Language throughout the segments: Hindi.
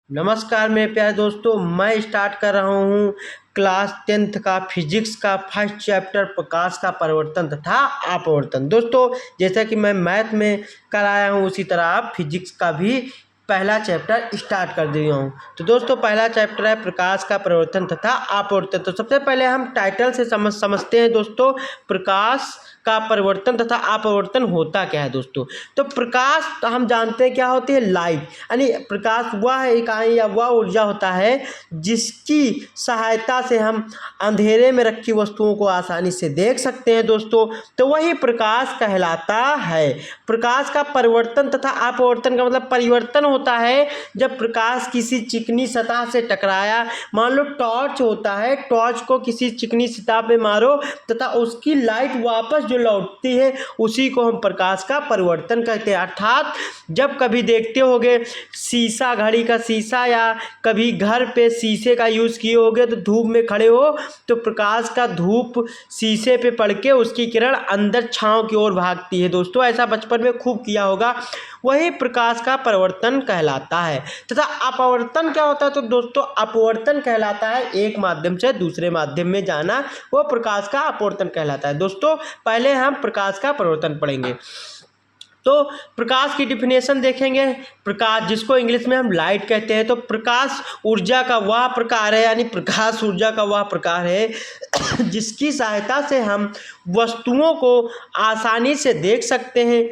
नमस्कार मेरे प्यारे दोस्तों, मैं स्टार्ट कर रहा हूँ क्लास 10th का फिजिक्स का फर्स्ट चैप्टर प्रकाश का परिवर्तन तथा अपवर्तन। दोस्तों, जैसा कि मैं मैथ में कराया हूँ उसी तरह आप फिजिक्स का भी पहला चैप्टर स्टार्ट कर दिया हूँ। तो दोस्तों, पहला चैप्टर है प्रकाश का परिवर्तन तथा अपवर्तन। तो सबसे पहले हम टाइटल से समझते हैं दोस्तों, प्रकाश का परिवर्तन तथा अपवर्तन होता क्या है। दोस्तों, तो प्रकाश तो हम जानते हैं क्या होती है, लाइट। यानी प्रकाश वह इकाई या वह ऊर्जा होता है जिसकी सहायता से हम अंधेरे में रखी वस्तुओं को आसानी से देख सकते हैं। दोस्तों, तो वही प्रकाश कहलाता है। प्रकाश का परिवर्तन तथा अपवर्तन का मतलब परिवर्तन होता है जब प्रकाश किसी चिकनी सतह से टकराया। मान लो टॉर्च होता है, टॉर्च को किसी चिकनी सतह पे मारो तथा उसकी लाइट वापस जो लौटती है उसी को हम प्रकाश का परिवर्तन कहते हैं। अर्थात जब कभी देखते होगे शीशा, घड़ी का शीशा, या कभी घर पे शीशे का यूज़ किए होगे तो धूप में खड़े हो तो प्रकाश का धूप शीशे पे पड़ के उसकी किरण अंदर छांव की ओर भागती है। दोस्तों, ऐसा बचपन में खूब किया होगा, वही प्रकाश का परिवर्तन कहलाता है। तथा अपवर्तन क्या होता है, तो दोस्तों अपवर्तन कहलाता है एक माध्यम से दूसरे माध्यम में जाना, वो प्रकाश का अपवर्तन कहलाता है। दोस्तों, पहले हम प्रकाश का परिवर्तन पढ़ेंगे। तो प्रकाश की डिफिनेशन देखेंगे। प्रकाश, जिसको इंग्लिश में हम लाइट कहते हैं, तो प्रकाश ऊर्जा का वह प्रकार है, यानी प्रकाश ऊर्जा का वह प्रकार है जिसकी सहायता से हम वस्तुओं को आसानी से देख सकते हैं।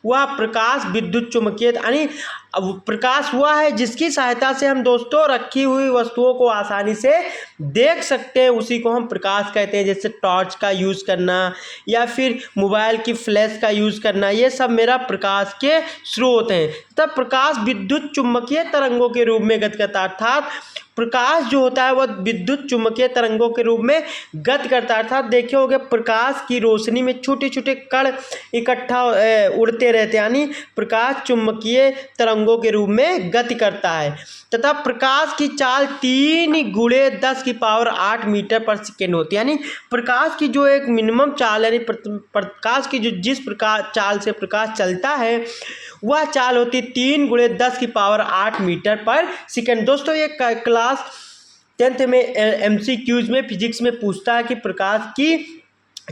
वह प्रकाश विद्युत चुम्बकीय, यानी अब प्रकाश हुआ है जिसकी सहायता से हम दोस्तों रखी हुई वस्तुओं को आसानी से देख सकते हैं, उसी को हम प्रकाश कहते हैं। जैसे टॉर्च का यूज़ करना या फिर मोबाइल की फ्लैश का यूज़ करना, ये सब मेरा प्रकाश के स्रोत हैं। तब प्रकाश विद्युत चुम्बकीय तरंगों के रूप में गति करता है। अर्थात प्रकाश जो होता है वह विद्युत चुम्बकीय तरंगों के रूप में गति करता है। अर्थात देखे होंगे प्रकाश की रोशनी में छोटे छोटे कण इकट्ठा उड़ते रहते हैं, यानी प्रकाश चुम्बकीय तरंगों के रूप में गति करता है। तथा प्रकाश की चाल 3 × 10⁸ मीटर पर सेकेंड होती है। यानी प्रकाश की जो एक मिनिमम चाल, यानी प्रकाश की जो जिस प्रकार चाल से प्रकाश चलता है वह चाल होती है 3 × 10⁸ मीटर पर सेकेंड। दोस्तों, ये क्लास 10th में MCQs में फिजिक्स में पूछता है कि प्रकाश की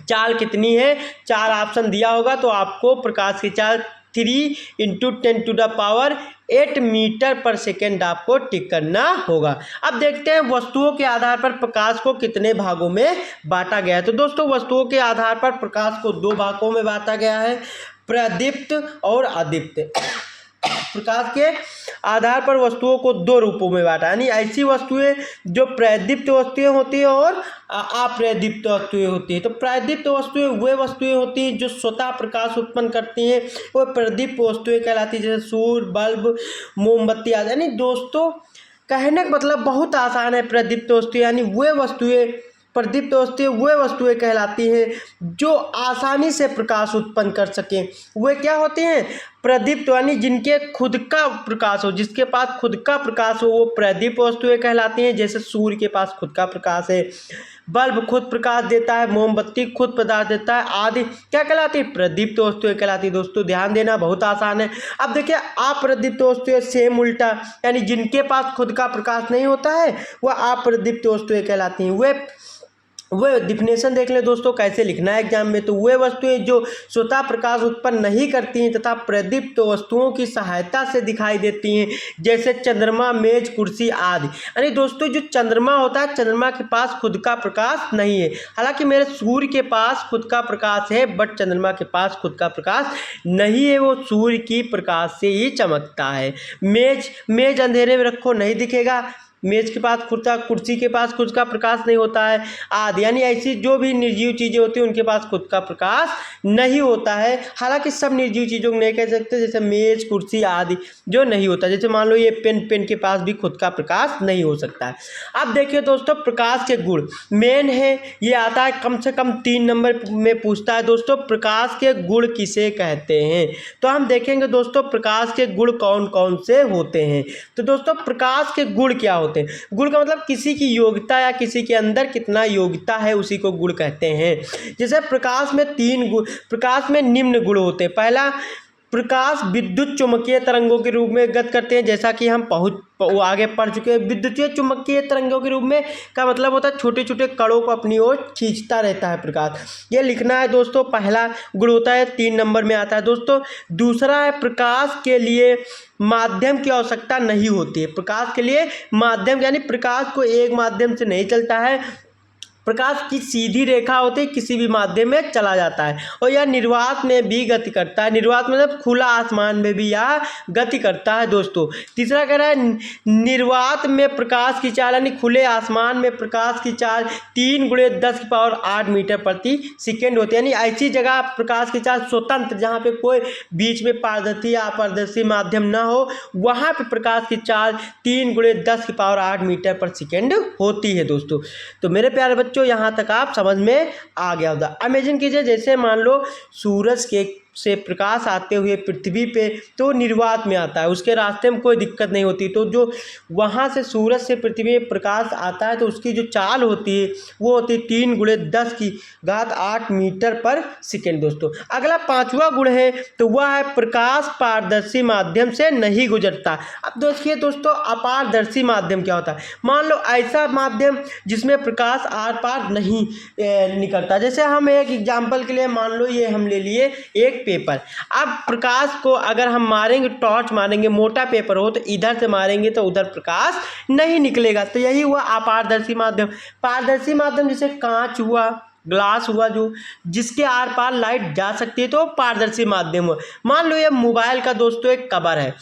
चाल कितनी है। 4 ऑप्शन दिया होगा तो आपको प्रकाश की चाल 3 × 10⁸ मीटर पर सेकेंड आपको टिक करना होगा। अब देखते हैं वस्तुओं के आधार पर प्रकाश को कितने भागों में बांटा गया है। तो दोस्तों, वस्तुओं के आधार पर प्रकाश को 2 भागों में बांटा गया है, प्रदीप्त और अदीप्त। प्रकाश के आधार पर वस्तुओं को 2 रूपों में बांटा, यानी ऐसी वस्तुएं जो प्रदीप्त वस्तुएं होती है और अप्रदीप्त वस्तुएं होती है। तो प्रदीप्त वस्तुएं वे वस्तुएं होती हैं जो स्वतः प्रकाश उत्पन्न करती हैं, वो प्रदीप्त वस्तुएं कहलाती है, जैसे सूर्य, बल्ब, मोमबत्ती आदि। यानी दोस्तों, कहने का मतलब बहुत आसान है। प्रदीप्त वस्तुएं यानी वे वस्तुएं, प्रदीप्त वस्तुएं वे वस्तुएं कहलाती हैं जो आसानी से प्रकाश उत्पन्न कर सकें। वे क्या होते हैं, प्रदीप्त, यानी जिनके खुद का प्रकाश हो, जिसके पास खुद का प्रकाश हो, वो प्रदीप्त वस्तुएं कहलाती हैं। जैसे सूर्य के पास खुद का प्रकाश है, बल्ब खुद प्रकाश देता है, मोमबत्ती खुद प्रकाश देता है आदि क्या कहलाती है, प्रदीप्त वस्तुएं कहलाती है। दोस्तों, ध्यान देना, बहुत आसान है। अब देखिए अप्रदीप्त वस्तुएं सेम उल्टा, यानी जिनके पास खुद का प्रकाश नहीं होता है वह अप्रदीप्त वस्तुएं कहलाती हैं। वे डिफिनेशन देख ले दोस्तों, कैसे लिखना है एग्जाम में। तो वे वस्तुएं जो स्वतः प्रकाश उत्पन्न नहीं करती हैं तथा प्रदीप्त वस्तुओं की सहायता से दिखाई देती हैं, जैसे चंद्रमा, मेज, कुर्सी आदि। यानी दोस्तों, जो चंद्रमा होता है, चंद्रमा के पास खुद का प्रकाश नहीं है। हालांकि मेरे सूर्य के पास खुद का प्रकाश है, बट चंद्रमा के पास खुद का प्रकाश नहीं है, वो सूर्य की प्रकाश से ही चमकता है। मेज अंधेरे में रखो नहीं दिखेगा, मेज के पास खुद का, कुर्सी के पास खुद का प्रकाश नहीं होता है आदि। यानी ऐसी जो भी निर्जीव चीज़ें होती हैं उनके पास खुद का प्रकाश नहीं होता है। हालांकि सब निर्जीव चीज़ों को नहीं कह सकते, जैसे मेज, कुर्सी आदि जो नहीं होता। जैसे मान लो ये पेन के पास भी खुद का प्रकाश नहीं हो सकता है। अब देखिए दोस्तों, प्रकाश के गुण मेन है, ये आता है कम से कम 3 नंबर में पूछता है। दोस्तों, प्रकाश के गुण किसे कहते हैं, तो हम देखेंगे दोस्तों प्रकाश के गुण कौन कौन से होते हैं। तो दोस्तों, प्रकाश के गुण क्या होते हैं, गुण का मतलब किसी की योग्यता या किसी के अंदर कितना योग्यता है उसी को गुण कहते हैं। जैसे प्रकाश में 3 गुण, प्रकाश में निम्न गुण होते हैं। पहला, प्रकाश विद्युत चुम्बकीय तरंगों के रूप में गति करते हैं, जैसा कि हम आगे पढ़ चुके हैं। विद्युतीय चुम्बकीय तरंगों के रूप में का मतलब होता है छोटे छोटे कणों को अपनी ओर खींचता रहता है प्रकाश। ये लिखना है दोस्तों, पहला गुण होता है, 3 नंबर में आता है दोस्तों। दूसरा है प्रकाश के लिए माध्यम की आवश्यकता नहीं होती है। प्रकाश के लिए माध्यम यानी प्रकाश को एक माध्यम से नहीं चलता है, प्रकाश की सीधी रेखा होती है, किसी भी माध्यम में चला जाता है। और यह निर्वात में भी गति करता है। निर्वात मतलब खुला आसमान में भी यह गति करता है दोस्तों। तीसरा कह रहा है निर्वात में प्रकाश की चाल यानी खुले आसमान में प्रकाश की चाल 3 × 10⁸ मीटर प्रति सेकेंड होती है। यानी ऐसी जगह प्रकाश की चाल स्वतंत्र, जहाँ पे कोई बीच में पारदर्शी या अपारदर्शी माध्यम न हो, वहाँ पे प्रकाश की चाल 3 × 10⁸ मीटर पर सेकेंड होती है दोस्तों। तो मेरे प्यारे बच्चों, यहाँ तक आप समझ में आ गया होगा। इमेजिन कीजिए जैसे मान लो सूरज के से प्रकाश आते हुए पृथ्वी पे तो निर्वात में आता है, उसके रास्ते में कोई दिक्कत नहीं होती। तो जो वहाँ से सूरज से पृथ्वी में प्रकाश आता है तो उसकी जो चाल होती है वो होती है 3 × 10⁸ मीटर पर सेकेंड दोस्तों। अगला 5वां गुण है तो वह है प्रकाश पारदर्शी माध्यम से नहीं गुजरता। अब देखिए दोस्तों, अपारदर्शी माध्यम क्या होता है? मान लो ऐसा माध्यम जिसमें प्रकाश आर पार नहीं निकलता। जैसे हम एक एग्जाम्पल के लिए मान लो ये हम ले लिए एक पेपर। अब प्रकाश को अगर हम मारेंगे, टॉर्च मारेंगे, मोटा पेपर हो तो इधर से मारेंगे तो उधर प्रकाश नहीं निकलेगा। तो यही हुआ अपारदर्शी माध्यम। पारदर्शी माध्यम जैसे कांच हुआ, ग्लास हुआ, जो जिसके आर पार लाइट जा सकती है तो पारदर्शी माध्यम हुआ। मान लो ये मोबाइल का दोस्तों एक कवर है,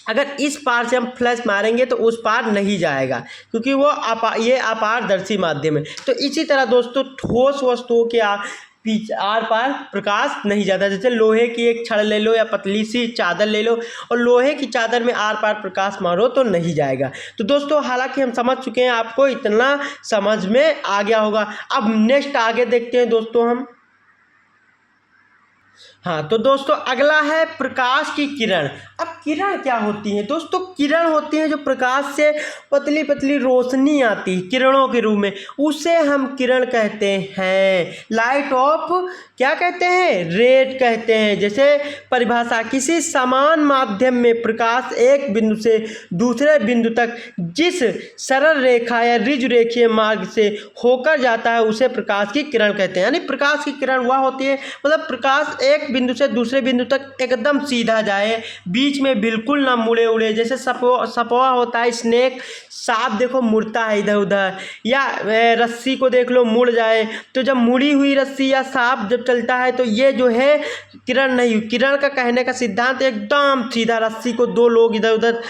अगर इस पार से हम फ्लैश मारेंगे तो उस पार नहीं जाएगा क्योंकि वो ये अपारदर्शी माध्यम है। तो इसी तरह दोस्तों ठोस वस्तुओं के आर पार प्रकाश नहीं जाता। जैसे लोहे की एक छड़ ले लो या पतली सी चादर ले लो और लोहे की चादर में आर पार प्रकाश मारो तो नहीं जाएगा। तो दोस्तों हालांकि हम समझ चुके हैं, आपको इतना समझ में आ गया होगा। अब नेक्स्ट आगे देखते हैं दोस्तों हम। हाँ तो दोस्तों अगला है प्रकाश की किरण। अब किरण क्या होती है दोस्तों? किरण होती है जो प्रकाश से पतली पतली रोशनी आती है किरणों के रूप में, उसे हम किरण कहते हैं। लाइट ऑफ क्या कहते हैं? रेड कहते हैं। जैसे परिभाषा, किसी समान माध्यम में प्रकाश एक बिंदु से दूसरे बिंदु तक जिस सरल रेखा या ऋजु रेखीय मार्ग से होकर जाता है उसे प्रकाश की किरण कहते हैं। यानी प्रकाश की किरण वह होती है, मतलब प्रकाश एक बिंदु से दूसरे बिंदु तक एकदम सीधा जाए, बीच में बिल्कुल ना मुड़े उड़े। जैसे सपवा होता है, स्नेक, सांप देखो मुड़ता है इधर उधर, या रस्सी को देख लो मुड़ जाए। तो जब मुड़ी हुई रस्सी या सांप जब चलता है तो ये जो है किरण नहीं। किरण का कहने का सिद्धांत एकदम सीधा, रस्सी को 2 लोग इधर उधर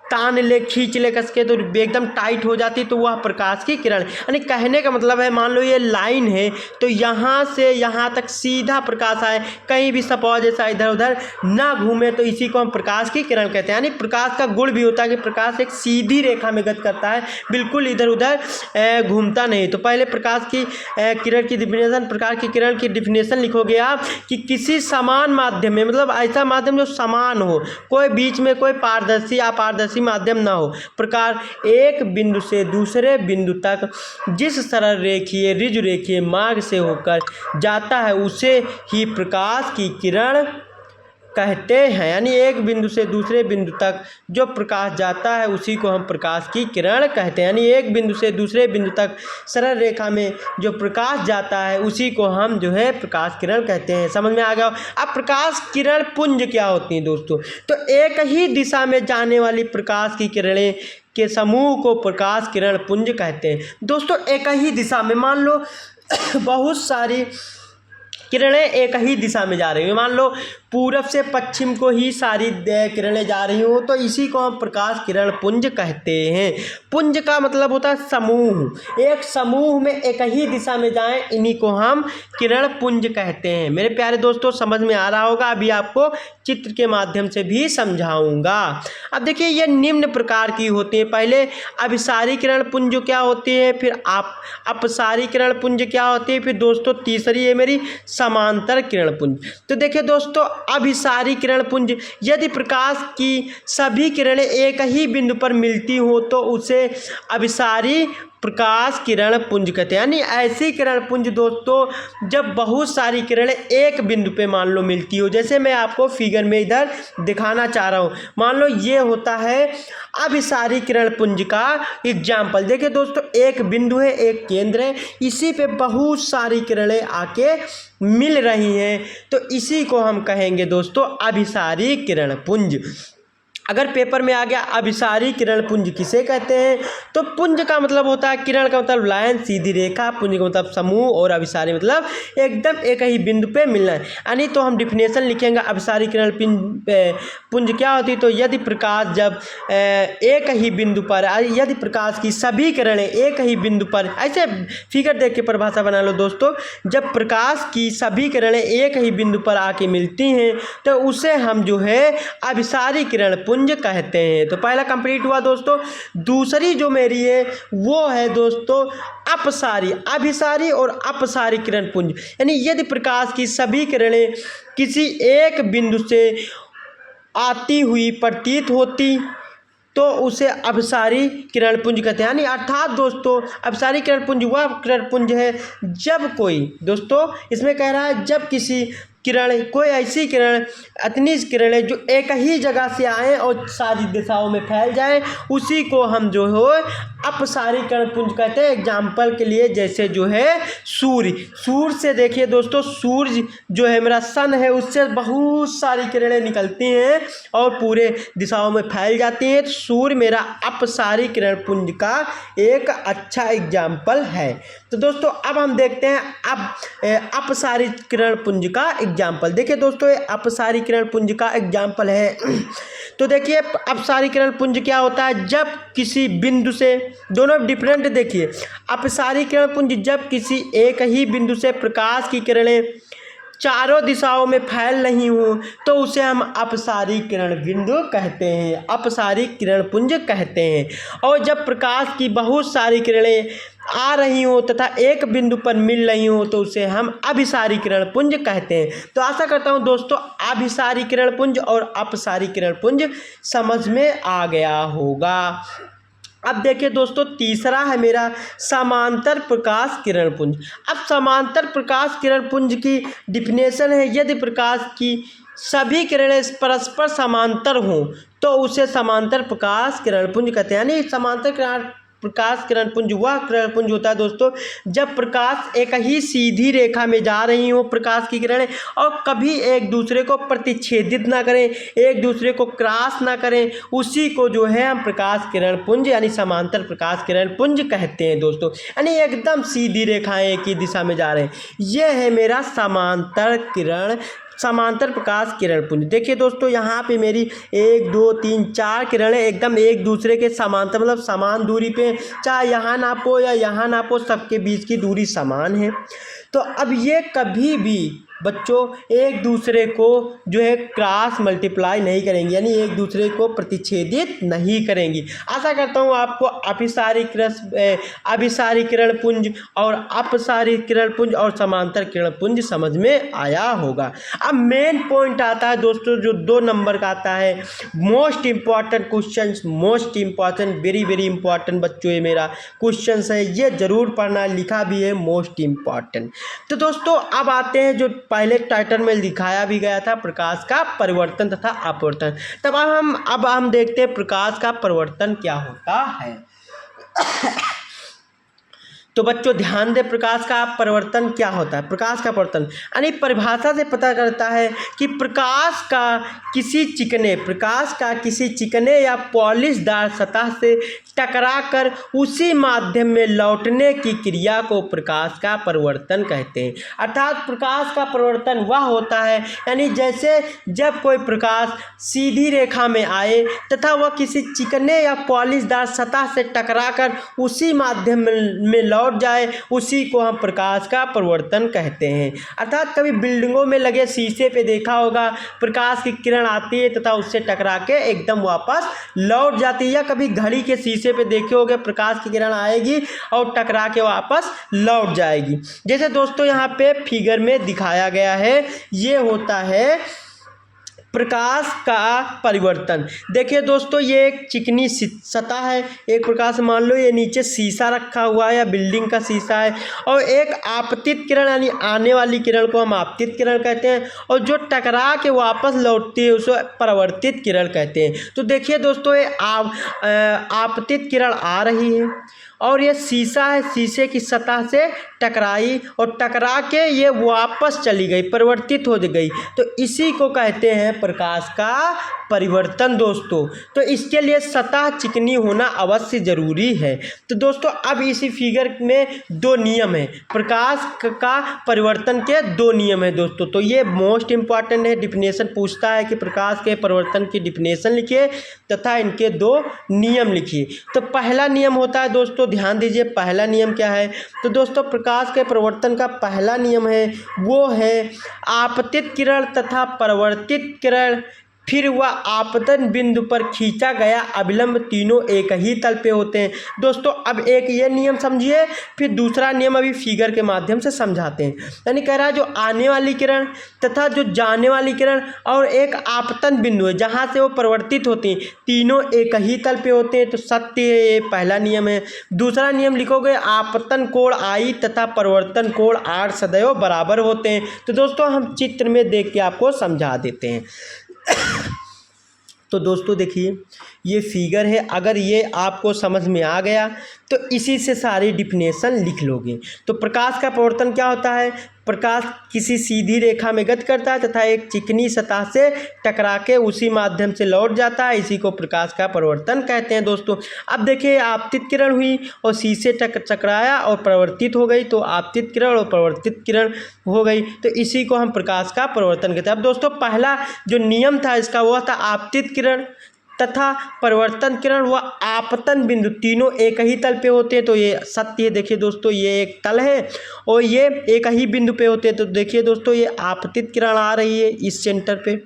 तान ले, खींच ले कसके तो एकदम टाइट हो जाती, तो वह प्रकाश की किरण। यानी कहने का मतलब है, मान लो ये लाइन है तो यहाँ से यहाँ तक सीधा प्रकाश आए, कहीं भी सपवा जैसा इधर उधर ना घूमे, तो इसी को हम प्रकाश की किरण कहते हैं। यानी प्रकाश का गुण भी होता है कि प्रकाश एक सीधी रेखा में गति करता है, बिल्कुल इधर उधर घूमता नहीं। तो पहले प्रकाश की किरण की डिफिनेशन, प्रकाश की किरण की डिफिनेशन लिखोगे आप कि किसी समान माध्यम में, मतलब ऐसा माध्यम जो समान हो, कोई बीच में कोई पारदर्शी अपारदर्शी माध्यम ना हो, प्रकार एक बिंदु से दूसरे बिंदु तक जिस सरल रेखीय ऋजु रेखीय मार्ग से होकर जाता है उसे ही प्रकाश की किरण कहते हैं। यानी एक बिंदु से दूसरे बिंदु तक जो प्रकाश जाता है उसी को हम प्रकाश की किरण कहते हैं। यानी एक बिंदु से दूसरे बिंदु तक सरल रेखा में जो प्रकाश जाता है उसी को हम जो है प्रकाश किरण कहते हैं। समझ में आ गया? अब प्रकाश किरण पुंज क्या होती हैं दोस्तों? तो एक ही दिशा में जाने वाली प्रकाश की किरणें के समूह को प्रकाश किरण पुंज कहते हैं। दोस्तों एक ही दिशा में, मान लो बहुत सारी किरणें एक ही दिशा में जा रही हैं, मान लो पूरब से पश्चिम को ही सारी किरणें जा रही हो, तो इसी को हम प्रकाश किरण पुंज कहते हैं। पुंज का मतलब होता है समूह, एक समूह में एक ही दिशा में जाएं, इन्हीं को हम किरण पुंज कहते हैं। मेरे प्यारे दोस्तों समझ में आ रहा होगा, अभी आपको चित्र के माध्यम से भी समझाऊंगा। अब देखिए ये निम्न प्रकार की होती है। पहले अभिसारी किरण पुंज क्या होती है, फिर अपसारी किरण पुंज क्या होती है, फिर दोस्तों तीसरी है मेरी समांतर किरण पुंज। तो देखिए दोस्तों अभिसारी किरण पुंज, यदि प्रकाश की सभी किरणें एक ही बिंदु पर मिलती हो तो उसे अभिसारी प्रकाश किरण पुंज कहते हैं। यानी ऐसी किरण पुंज दोस्तों जब बहुत सारी किरणें एक बिंदु पे मान लो मिलती हो, जैसे मैं आपको फिगर में इधर दिखाना चाह रहा हूँ। मान लो ये होता है अभिसारी किरण पुंज का एग्जाम्पल। देखिए दोस्तों, एक बिंदु है, एक केंद्र है, इसी पे बहुत सारी किरणें आके मिल रही हैं, तो इसी को हम कहेंगे दोस्तों अभिसारी किरण पुंज। अगर पेपर में आ गया अभिसारी किरण पुंज किसे कहते हैं, तो पुंज का मतलब होता है, किरण का मतलब लाइन, सीधी रेखा, पुंज का मतलब समूह, और अभिसारी मतलब एकदम एक ही बिंदु पे मिलना है। यानी तो हम डिफिनेशन लिखेंगे अभिसारी किरण पुंज क्या होती है, तो यदि प्रकाश जब एक ही बिंदु पर, यदि प्रकाश की सभी किरणें एक ही बिंदु पर, ऐसे फिगर देख के परिभाषा बना लो दोस्तों, जब प्रकाश की सभी किरणें एक ही बिंदु पर आके मिलती हैं तो उसे हम जो है अभिसारी किरण पुंज कहते हैं। तो पहला कंप्लीट हुआ दोस्तों। दूसरी जो मेरी है वो है दोस्तों अपसारी। अभिसारी और अपसारी किरण पुंज, यानी यदि प्रकाश की सभी किरणें किसी एक बिंदु से आती हुई प्रतीत होती तो उसे अपसारी किरण पुंज कहते हैं। यानी अर्थात दोस्तों अपसारी किरण पुंज वह किरण पुंज है जब कोई, दोस्तों इसमें कह रहा है जब किसी किरण, कोई ऐसी किरण, इतनी किरणें जो एक ही जगह से आए और सारी दिशाओं में फैल जाए, उसी को हम जो है अपसारी किरण पुंज कहते हैं। एग्जाम्पल के लिए जैसे जो है सूर्य से देखिए दोस्तों, सूर्य जो है मेरा सन है, उससे बहुत सारी किरणें निकलती हैं और पूरे दिशाओं में फैल जाती हैं, तो सूर्य मेरा अपसारी किरण पुंज का एक अच्छा एग्जाम्पल है। तो दोस्तों अब हम देखते हैं अब अपसारी किरण पुंज का एग्जाम्पल। देखिए दोस्तों ये अपसारी किरण पुंज का एग्जाम्पल है। तो देखिए अपसारी किरण पुंज क्या होता है, जब किसी बिंदु से, दोनों डिफरेंट देखिए, अपसारी किरण पुंज जब किसी एक ही बिंदु से प्रकाश की किरणें चारों दिशाओं में फैल रही हूँ तो उसे हम अपसारी किरण बिंदु कहते हैं, अपसारी किरण पुंज कहते हैं। और जब प्रकाश की बहुत सारी किरणें आ रही हो तथा एक बिंदु पर मिल रही हो तो उसे हम अभिसारी किरण पुंज कहते हैं। तो आशा करता हूँ दोस्तों अभिसारी किरण पुंज और अपसारी किरण पुंज समझ में आ गया होगा। अब देखिए दोस्तों तीसरा है मेरा समांतर प्रकाश किरण पुंज। अब समांतर प्रकाश किरण पुंज की डिफिनेशन है, यदि प्रकाश की सभी किरणें परस्पर समांतर हों तो उसे समांतर प्रकाश किरण पुंज कहते हैं। यानी समांतर प्रकाश किरण पुंज वह किरण पुंज होता है दोस्तों जब प्रकाश एक ही सीधी रेखा में जा रही हो, प्रकाश की किरणें, और कभी एक दूसरे को प्रतिच्छेदित ना करें, एक दूसरे को क्रॉस ना करें, उसी को जो है हम प्रकाश किरण पुंज यानी समांतर प्रकाश किरण पुंज कहते हैं दोस्तों। यानी एकदम सीधी रेखाएं एक ही दिशा में जा रहे हैं, यह है मेरा समांतर प्रकाश किरण पुंज। देखिए दोस्तों यहाँ पे मेरी 1 2 3 4 किरणें एकदम एक दूसरे के समांतर, मतलब समान दूरी पे, चाहे यहाँ नापो या यहाँ नापो, सबके बीच की दूरी समान है। तो अब ये कभी भी बच्चों एक दूसरे को जो है क्रॉस मल्टीप्लाई नहीं करेंगी, यानी एक दूसरे को प्रतिच्छेदित नहीं करेंगी। आशा करता हूँ आपको अभिसारी किरण पुंज और अपसारी किरण पुंज और समांतर किरण पुंज समझ में आया होगा। अब मेन पॉइंट आता है दोस्तों जो 2 नंबर का आता है, most important question, most important, very very important बच्चों ये मेरा क्वेश्चन है, ये जरूर पढ़ना, लिखा भी है मोस्ट इम्पॉर्टेंट। तो दोस्तों अब आते हैं जो पहले टाइटल में दिखाया भी गया था, प्रकाश का परिवर्तन तथा अपवर्तन। तब अब हम देखते हैं प्रकाश का परिवर्तन क्या होता है। तो बच्चों ध्यान दें प्रकाश का परिवर्तन क्या होता है। प्रकाश का परिवर्तन यानी परिभाषा से पता करता है कि प्रकाश का किसी चिकने या पॉलिशदार सतह से टकराकर उसी माध्यम में लौटने की क्रिया को प्रकाश का परिवर्तन कहते हैं। अर्थात प्रकाश का परिवर्तन वह होता है, यानी जैसे जब कोई प्रकाश सीधी रेखा में आए तथा वह किसी चिकने या पॉलिशदार सतह से टकराकर उसी माध्यम में लौट जाए, उसी को हम प्रकाश का परिवर्तन कहते हैं। अर्थात कभी बिल्डिंगों में लगे शीशे पे देखा होगा, प्रकाश की किरण आती है तथा उससे टकरा के एकदम वापस लौट जाती है, या कभी घड़ी के शीशे पे देखे होगे प्रकाश की किरण आएगी और टकरा के वापस लौट जाएगी। जैसे दोस्तों यहाँ पे फिगर में दिखाया गया है, ये होता है प्रकाश का परिवर्तन। देखिए दोस्तों, ये एक चिकनी सतह है, एक प्रकार से मान लो ये नीचे शीशा रखा हुआ है या बिल्डिंग का शीशा है, और एक आपतित किरण यानी आने वाली किरण को हम आपतित किरण कहते हैं, और जो टकरा के वापस लौटती है उसे परावर्तित किरण कहते हैं। तो देखिए दोस्तों, ये आपतित किरण आ रही है और ये शीशा है, शीशे की सतह से टकराई और टकरा के ये वापस चली गई, परिवर्तित हो गई, तो इसी को कहते हैं प्रकाश का परिवर्तन दोस्तों। तो इसके लिए सतह चिकनी होना अवश्य ज़रूरी है। तो दोस्तों, अब इसी फिगर में दो नियम है, प्रकाश का परिवर्तन के दो नियम है दोस्तों। तो ये मोस्ट इम्पॉर्टेंट है, डिफिनेशन पूछता है कि प्रकाश के परिवर्तन की डिफिनेशन लिखिए तथा इनके दो नियम लिखिए। तो पहला नियम होता है दोस्तों, ध्यान दीजिए पहला नियम क्या है। तो दोस्तों, प्रकाश के परिवर्तन का पहला नियम है वो है आपतित किरण तथा परावर्तित किरण फिर वह आपतन बिंदु पर खींचा गया अभिलंब तीनों एक ही तल पे होते हैं। दोस्तों, अब एक ये नियम समझिए, फिर दूसरा नियम अभी फिगर के माध्यम से समझाते हैं। यानी कह रहा है जो आने वाली किरण तथा जो जाने वाली किरण और एक आपतन बिंदु है जहाँ से वो परिवर्तित होती हैं, तीनों एक ही तल पे होते हैं। तो सत्य है, ये पहला नियम है। दूसरा नियम लिखोगे, आपतन कोण आई तथा परिवर्तन कोण आर सदैव बराबर होते हैं। तो दोस्तों, हम चित्र में देख के आपको समझा देते हैं। तो दोस्तों देखिए, ये फिगर है, अगर ये आपको समझ में आ गया तो इसी से सारी डिफिनेशन लिख लोगे। तो प्रकाश का परिवर्तन क्या होता है, प्रकाश किसी सीधी रेखा में गति करता है तथा एक चिकनी सतह से टकरा के उसी माध्यम से लौट जाता है, इसी को प्रकाश का परिवर्तन कहते हैं दोस्तों। अब देखिए, आपतित किरण हुई और शीशे टकराया और परिवर्तित हो गई, तो आपतित किरण और परिवर्तित किरण हो गई, तो इसी को हम प्रकाश का परिवर्तन कहते हैं। अब दोस्तों, पहला जो नियम था इसका वो था आपतित किरण तथा परिवर्तन किरण व आपतन बिंदु तीनों एक ही तल पे होते हैं। तो ये सत्य है। देखिए दोस्तों, ये एक तल है और ये एक ही बिंदु पे होते हैं। तो देखिए दोस्तों, ये आपतित किरण आ रही है इस सेंटर पे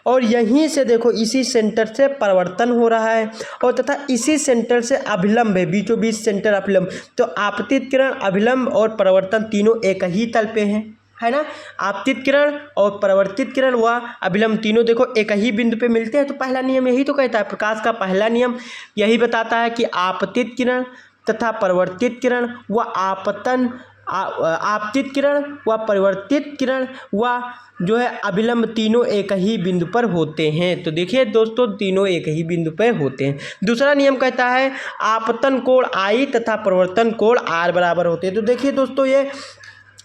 और यहीं से देखो इसी सेंटर से परिवर्तन हो रहा है और तथा इसी सेंटर से अभिलंब है, बीचों बीच सेंटर अभिलंब। तो आपतित किरण, अभिलंब और परिवर्तन तीनों एक ही तल पे हैं, है ना। आपतित किरण और परावर्तित किरण व अभिलंब तीनों देखो एक ही बिंदु पे मिलते हैं। तो पहला नियम यही तो कहता है, प्रकाश का पहला नियम यही बताता है कि आपतित किरण तथा परावर्तित किरण व आपतित किरण व परिवर्तित किरण व जो है अभिलंब तीनों एक ही बिंदु पर होते हैं। तो देखिए दोस्तों, तीनों एक ही बिंदु पर होते हैं। दूसरा नियम कहता है आपतन कोण आई तथा परिवर्तन कोण आर बराबर होते हैं। तो देखिए दोस्तों,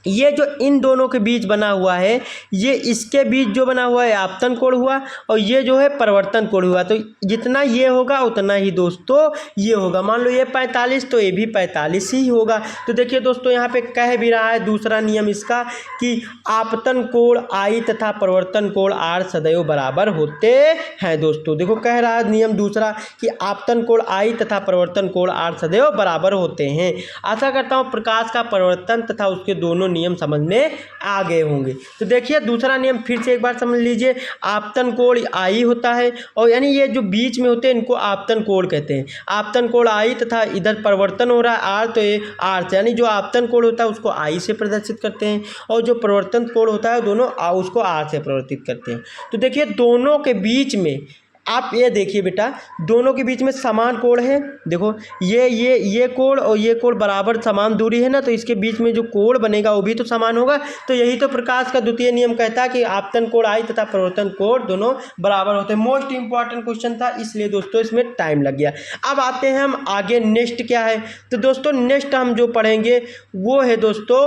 ये जो इन दोनों के बीच बना हुआ है, ये इसके बीच जो बना हुआ है आपतन कोण हुआ और ये जो है परिवर्तन कोण हुआ। तो जितना ये होगा उतना ही दोस्तों ये होगा। मान लो ये 45 तो ये भी 45 ही होगा। तो देखिए दोस्तों, यहाँ पे कह भी रहा है दूसरा नियम इसका कि आपतन कोण आई तथा परिवर्तन कोण आर सदैव बराबर होते हैं। दोस्तों देखो, कह रहा है नियम दूसरा कि आपतन कोण आई तथा परिवर्तन कोण आर सदैव बराबर होते हैं। आशा करता हूँ प्रकाश का परिवर्तन तथा उसके दोनों नियम समझ में आ गए होंगे। तो देखिए दूसरा नियम फिर से एक बार समझ लीजिए, आपतन कोण आई होता है और यानी ये जो बीच में होते हैं इनको आपतन कोण कहते हैं। आपतन कोण आई तथा इधर परिवर्तन हो रहा है आर, तो ये आर से, यानी जो आपतन कोण होता है उसको आई से प्रदर्शित करते हैं और जो परिवर्तन कोण होता है दोनों उसको आर से परिवर्तित करते हैं। तो देखिए दोनों के बीच में आप ये देखिए बेटा, दोनों के बीच में समान कोण है। देखो ये कोण और ये कोण बराबर समान दूरी है ना, तो इसके बीच में जो कोण बनेगा वो भी तो समान होगा। तो यही तो प्रकाश का द्वितीय नियम कहता है कि आपतन कोण आई तथा परिवर्तन कोण दोनों बराबर होते हैं। मोस्ट इंपॉर्टेंट क्वेश्चन था, इसलिए दोस्तों इसमें टाइम लग गया। अब आते हैं हम आगे, नेक्स्ट क्या है। तो दोस्तों नेक्स्ट हम जो पढ़ेंगे वो है दोस्तों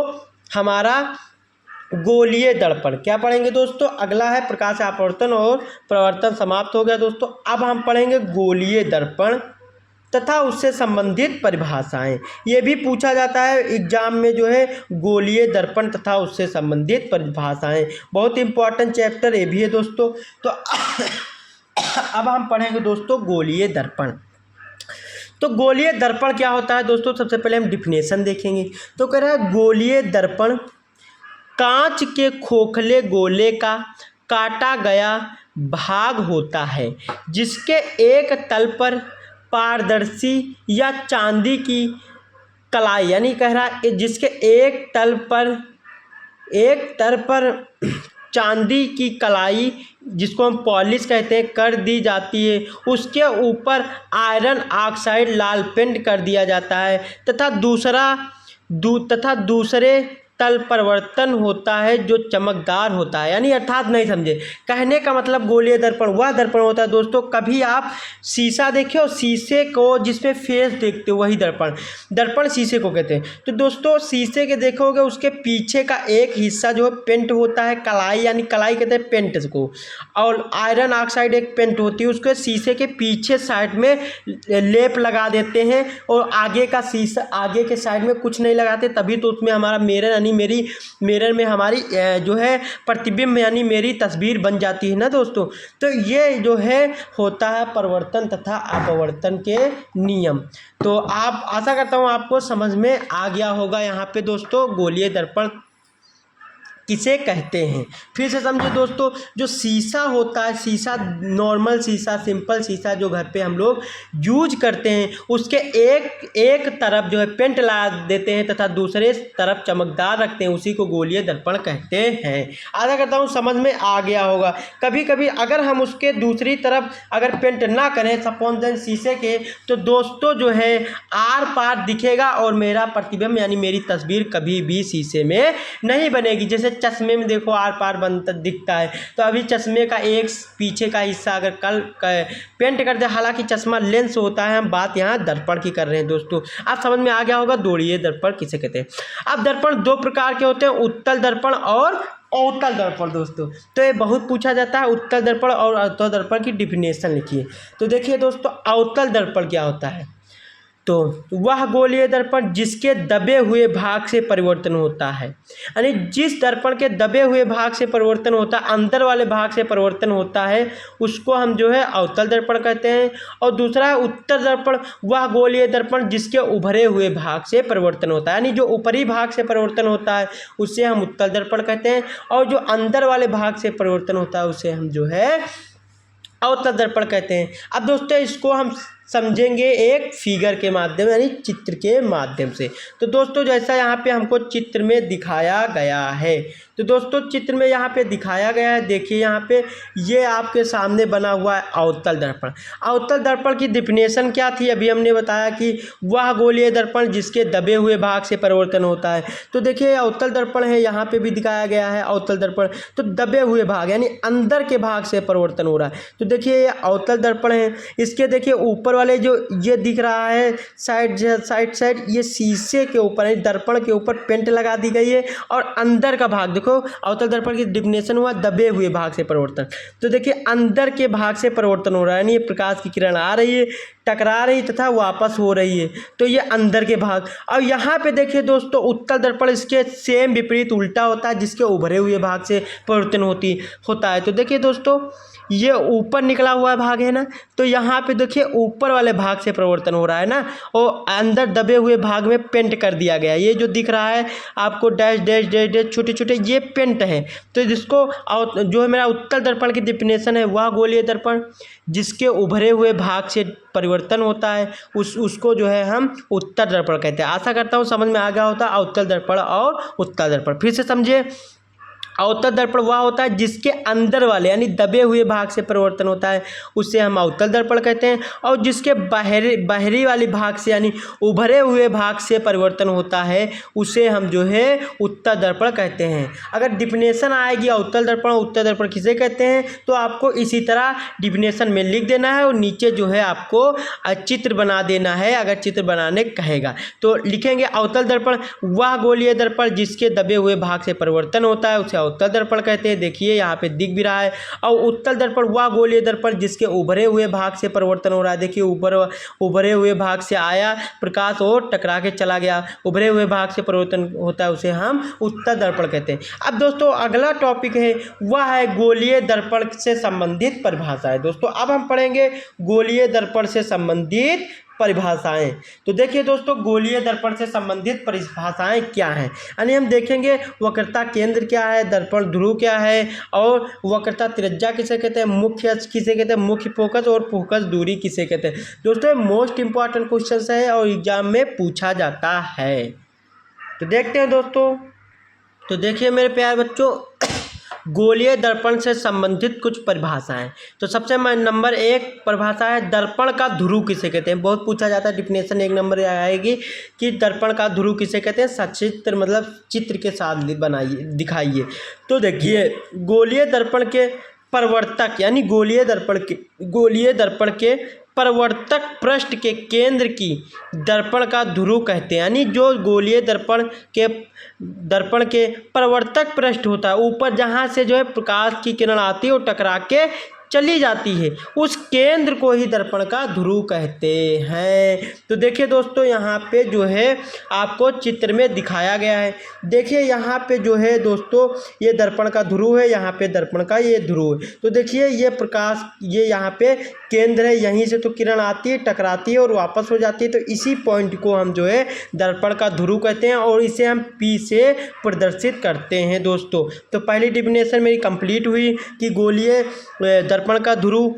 हमारा गोलीय दर्पण। क्या पढ़ेंगे दोस्तों, अगला है प्रकाश अपवर्तन और प्रवर्तन समाप्त हो गया दोस्तों। अब हम पढ़ेंगे गोलीय दर्पण तथा उससे संबंधित परिभाषाएं। ये भी पूछा जाता है एग्जाम में, जो है गोलीय दर्पण तथा उससे संबंधित परिभाषाएं, बहुत इंपॉर्टेंट चैप्टर ये भी है दोस्तों। तो अब हम पढ़ेंगे दोस्तों गोलीय दर्पण। तो गोलीय दर्पण क्या होता है दोस्तों, सबसे पहले हम डिफिनेशन देखेंगे। तो कह रहा है गोलीय दर्पण कांच के खोखले गोले का काटा गया भाग होता है जिसके एक तल पर पारदर्शी या चांदी की कलाई, यानी कह रहा है जिसके एक तल पर चांदी की कलाई, जिसको हम पॉलिश कहते हैं, कर दी जाती है। उसके ऊपर आयरन ऑक्साइड लाल पेंट कर दिया जाता है तथा दूसरे तल परिवर्तन होता है जो चमकदार होता है। यानी अर्थात नहीं समझे, कहने का मतलब गोलीय दर्पण वह दर्पण होता है दोस्तों, कभी आप शीशा देखे हो, शीशे को जिसमें फेस देखते हो वही दर्पण शीशे को कहते हैं। तो दोस्तों शीशे के देखोगे उसके पीछे का एक हिस्सा जो है पेंट होता है, कलाई, यानी कलाई कहते हैं पेंट को, और आयरन ऑक्साइड एक पेंट होती है, उसके शीशे के पीछे साइड में लेप लगा देते हैं और आगे का शीशा, आगे के साइड में कुछ नहीं लगाते, तभी तो उसमें हमारा मिरर यानी मिरर में हमारी जो है प्रतिबिंब यानी मेरी तस्वीर बन जाती है ना दोस्तों। तो ये जो है होता है परिवर्तन तथा अपवर्तन के नियम। तो आप, आशा करता हूँ आपको समझ में आ गया होगा यहाँ पे दोस्तों गोलीय दर्पण किसे कहते हैं। फिर से समझिए दोस्तों, जो शीशा होता है, शीशा नॉर्मल शीशा, सिंपल शीशा जो घर पे हम लोग यूज करते हैं, उसके एक तरफ जो है पेंट लगा देते हैं तथा दूसरे तरफ चमकदार रखते हैं, उसी को गोलीय दर्पण कहते हैं। आशा करता हूँ समझ में आ गया होगा। कभी कभी अगर हम उसके दूसरी तरफ अगर पेंट ना करें सपोज शीशे के, तो दोस्तों जो है आर पार दिखेगा और मेरा प्रतिबिंब यानी मेरी तस्वीर कभी भी शीशे में नहीं बनेगी। जैसे चश्मे में देखो आर पार बनता दिखता है, तो अभी चश्मे का एक पीछे का हिस्सा अगर कल पेंट कर दे, हालांकि चश्मा लेंस होता है, हम बात यहाँ दर्पण की कर रहे हैं दोस्तों। आप समझ में आ गया होगा गोलीय दर्पण किसे कहते हैं। अब दर्पण दो प्रकार के होते हैं, उत्तल दर्पण और अवतल दर्पण दोस्तों। तो ये बहुत पूछा जाता है, उत्तल दर्पण और अवतल दर्पण की डिफिनेशन लिखिए। तो देखिए दोस्तों, अवतल दर्पण क्या होता है, तो वह गोलीय दर्पण जिसके दबे हुए भाग से परिवर्तन होता है, यानी जिस दर्पण के दबे हुए भाग से परिवर्तन होता है, अंदर वाले भाग से परिवर्तन होता है, उसको हम जो है अवतल दर्पण कहते हैं। और दूसरा है उत्तल दर्पण, वह गोलीय दर्पण जिसके उभरे हुए भाग से परिवर्तन होता है, यानी जो ऊपरी भाग से परिवर्तन होता है उसे हम उत्तल दर्पण कहते हैं, और जो अंदर वाले भाग से परिवर्तन होता है उसे हम जो है अवतल दर्पण कहते हैं। अब दोस्तों इसको हम समझेंगे एक फिगर के माध्यम यानी चित्र के माध्यम से। तो दोस्तों जैसा यहाँ पे हमको चित्र में दिखाया गया है, तो दोस्तों चित्र में यहाँ पे दिखाया गया है, देखिए यहाँ पे ये आपके सामने बना हुआ है अवतल दर्पण। अवतल दर्पण की डिफिनेशन क्या थी, अभी हमने बताया कि वह गोलीय दर्पण जिसके दबे हुए भाग से परिवर्तन होता है। तो देखिए अवतल दर्पण है, यहाँ पे भी दिखाया गया है अवतल दर्पण, तो दबे हुए भाग यानी अंदर के भाग से परिवर्तन हो रहा है। तो देखिए ये अवतल दर्पण है, इसके देखिए ऊपर वाले जो ये दिख रहा है साइड ये शीशे के ऊपर है, दर्पण के ऊपर पेंट लगा दी गई है, और अंदर का भाग देखो अवतल दर्पण की डिफिनेशन हुआ दबे हुए भाग से परिवर्तन। तो देखिए अंदर के भाग से परिवर्तन हो रहा है, यानी ये प्रकाश की किरण आ रही है, टकरा रही तथा वापस हो रही है, तो ये अंदर के भाग। और यहाँ पे देखिए दोस्तों उत्तल दर्पण इसके सेम विपरीत उल्टा होता है, जिसके उभरे हुए भाग से परिवर्तन होता है। तो देखिए दोस्तों ये ऊपर निकला हुआ भाग है ना, तो यहाँ पे देखिए ऊपर वाले भाग से परिवर्तन हो रहा है ना, और अंदर दबे हुए भाग में पेंट कर दिया गया है। ये जो दिख रहा है आपको डैश डैश डैश डैश छोटे छोटे ये पेंट है। तो जिसको जो है मेरा उत्तल दर्पण की डिफिनेशन है, वह गोलीय दर्पण जिसके उभरे हुए भाग से परिवर्तन होता है उसको जो है हम उत्तल दर्पण कहते हैं। आशा करता हूँ समझ में आ गया होता है अवतल दर्पण और उत्तल दर्पण। फिर से समझिए, अवतल दर्पण वह होता है जिसके अंदर वाले यानी दबे हुए भाग से परिवर्तन होता है, उसे हम अवतल दर्पण कहते हैं। और जिसके बाहरी वाले भाग से यानी उभरे हुए भाग से परिवर्तन होता है, उसे हम जो है उत्तल दर्पण कहते हैं। अगर डिफिनेशन आएगी अवतल दर्पण उत्तल दर्पण किसे कहते हैं, तो आपको इसी तरह डिफिनेशन में लिख देना है और नीचे जो है आपको चित्र बना देना है। अगर चित्र बनाने कहेगा तो लिखेंगे अवतल दर्पण वह गोलीय दर्पण जिसके दबे हुए भाग से परिवर्तन होता है, उसे उत्तल दर्पण कहते हैं। देखिए यहाँ पे दिख भी रहा है। और उत्तल दर्पण वह गोलीय दर्पण जिसके उभरे हुए भाग से परिवर्तन हो रहा है। देखिए ऊपर उभरे हुए भाग से आया प्रकाश और टकरा के चला गया, उभरे हुए भाग से परिवर्तन होता है, उसे हम उत्तल दर्पण कहते हैं। अब दोस्तों अगला टॉपिक है वह है गोलीय दर्पण से संबंधित परिभाषा है। दोस्तों अब हम पढ़ेंगे गोलीय दर्पण से संबंधित परिभाषाएं। तो देखिए दोस्तों गोलीय दर्पण से संबंधित परिभाषाएं क्या हैं, यानी हम देखेंगे वक्रता केंद्र क्या है, दर्पण ध्रुव क्या है, और वक्रता त्रिज्या किसे कहते हैं, मुख्य अक्ष किसे कहते हैं, मुख्य फोकस और फोकस दूरी किसे कहते हैं। दोस्तों मोस्ट इंपॉर्टेंट क्वेश्चन है और एग्जाम में पूछा जाता है। तो देखते हैं दोस्तों। तो देखिए मेरे प्यारे बच्चों गोलीय दर्पण से संबंधित कुछ परिभाषाएं। तो सबसे नंबर 1 परिभाषा है दर्पण का ध्रुव किसे कहते हैं। बहुत पूछा जाता है, डिफिनेशन 1 नंबर आएगी कि दर्पण का ध्रुव किसे कहते हैं। सचित्र मतलब चित्र के साथ बनाइए, दिखाइए। तो देखिए, गोलीय दर्पण के प्रवर्तक यानी गोलीय दर्पण के प्रवर्तक पृष्ठ के केंद्र की दर्पण का ध्रुव कहते हैं। यानी जो गोलीय दर्पण के प्रवर्तक पृष्ठ होता है, ऊपर जहाँ से जो है प्रकाश की किरण आती है और टकरा के चली जाती है, उस केंद्र को ही दर्पण का ध्रुव कहते हैं। तो देखिए दोस्तों, यहाँ पे जो है आपको चित्र में दिखाया गया है। देखिए यहाँ पे जो है दोस्तों, ये दर्पण का ध्रुव है, यहाँ पे दर्पण का ये ध्रुव है। तो देखिए ये प्रकाश, ये यहाँ पे केंद्र है, यहीं से तो किरण आती है, टकराती है और वापस हो जाती है। तो इसी पॉइंट को हम जो है दर्पण का ध्रुव कहते हैं और इसे हम P से प्रदर्शित करते हैं दोस्तों। तो पहली डिफिनेशन मेरी कंप्लीट हुई कि गोलीय दर्पण का ध्रुव,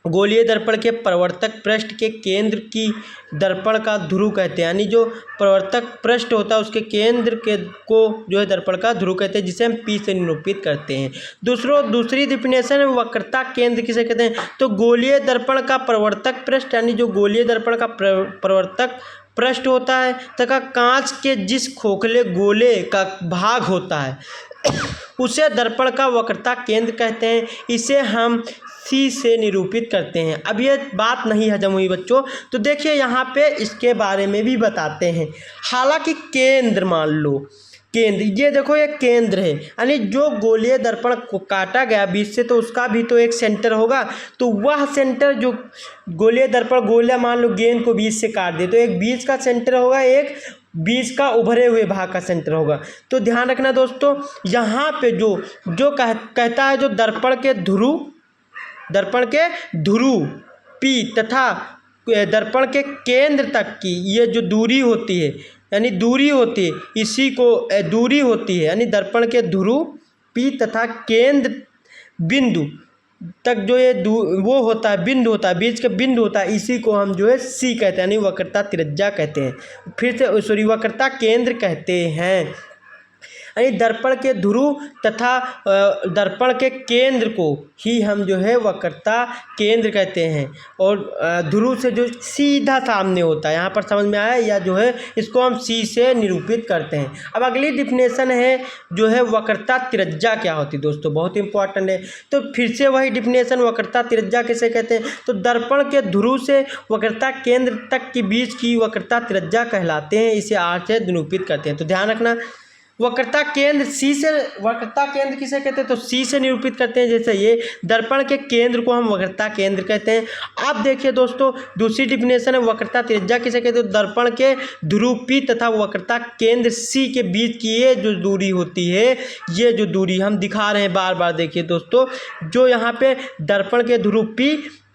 गोलीय दर्पण के प्रवर्तक पृष्ठ के केंद्र की दर्पण का ध्रुव कहते हैं। यानी जो प्रवर्तक पृष्ठ होता है उसके केंद्र के को जो है दर्पण का ध्रुव कहते हैं, जिसे हम P से निरूपित करते हैं। दूसरी डिफिनेशन है वक्रता केंद्र किसे कहते हैं। तो गोलीय दर्पण का प्रवर्तक पृष्ठ यानी जो गोलीय दर्पण का प्रवर्तक पृष्ठ होता है तथा कांच के जिस खोखले गोले का भाग होता है उसे दर्पण का वक्रता केंद्र कहते हैं। इसे हम C से निरूपित करते हैं। अब ये बात नहीं हजम हुई बच्चों, तो देखिए यहाँ पे इसके बारे में भी बताते हैं। हालांकि केंद्र, मान लो केंद्र, ये देखो ये केंद्र है, यानी जो गोलीय दर्पण को काटा गया बीच से, तो उसका भी तो एक सेंटर होगा। तो वह सेंटर जो गोलीय दर्पण, गोला मान लो गेंद को बीच से काट दे, तो एक बीच का सेंटर होगा, एक बीच का उभरे हुए भाग का सेंटर होगा। तो ध्यान रखना दोस्तों, यहाँ पे जो कहता है जो दर्पण के ध्रुव P तथा दर्पण के केंद्र तक की ये जो दूरी होती है, यानी दूरी होती है, इसी को दूरी होती है, यानी दर्पण के ध्रुव P तथा केंद्र बिंदु तक जो ये वो होता है, बिंदु होता है, बीच का बिंदु होता है, इसी को हम जो है C कहते हैं, यानी वक्रता त्रिज्या कहते हैं। फिर से वक्रता केंद्र कहते हैं। यानी दर्पण के ध्रुव तथा दर्पण के केंद्र को ही हम जो है वक्रता केंद्र कहते हैं। और ध्रुव से जो सीधा सामने होता है, यहाँ पर समझ में आया, या जो है इसको हम C से निरूपित करते हैं। अब अगली डिफिनेशन है जो है वक्रता त्रिज्या क्या होती है दोस्तों, बहुत इंपॉर्टेंट है। तो फिर से वही डिफिनेशन, वक्रता त्रिज्या किसे कहते हैं। तो दर्पण के ध्रुव से वक्रता केंद्र तक के बीच की वक्रता त्रिज्या कहलाते हैं, इसे R से निरूपित करते हैं। तो ध्यान रखना, वक्रता केंद्र वक्रता केंद्र किसे कहते हैं, तो C से निरूपित करते हैं। जैसे ये दर्पण के केंद्र को हम वक्रता केंद्र कहते हैं। अब देखिए दोस्तों, दूसरी डिफिनेशन है वक्रता त्रिज्या किसे कहते हैं। दर्पण के ध्रुव P तथा वक्रता केंद्र C के बीच की ये जो दूरी होती है, ये जो दूरी हम दिखा रहे हैं बार बार, देखिए दोस्तों, जो यहाँ पे दर्पण के ध्रुव P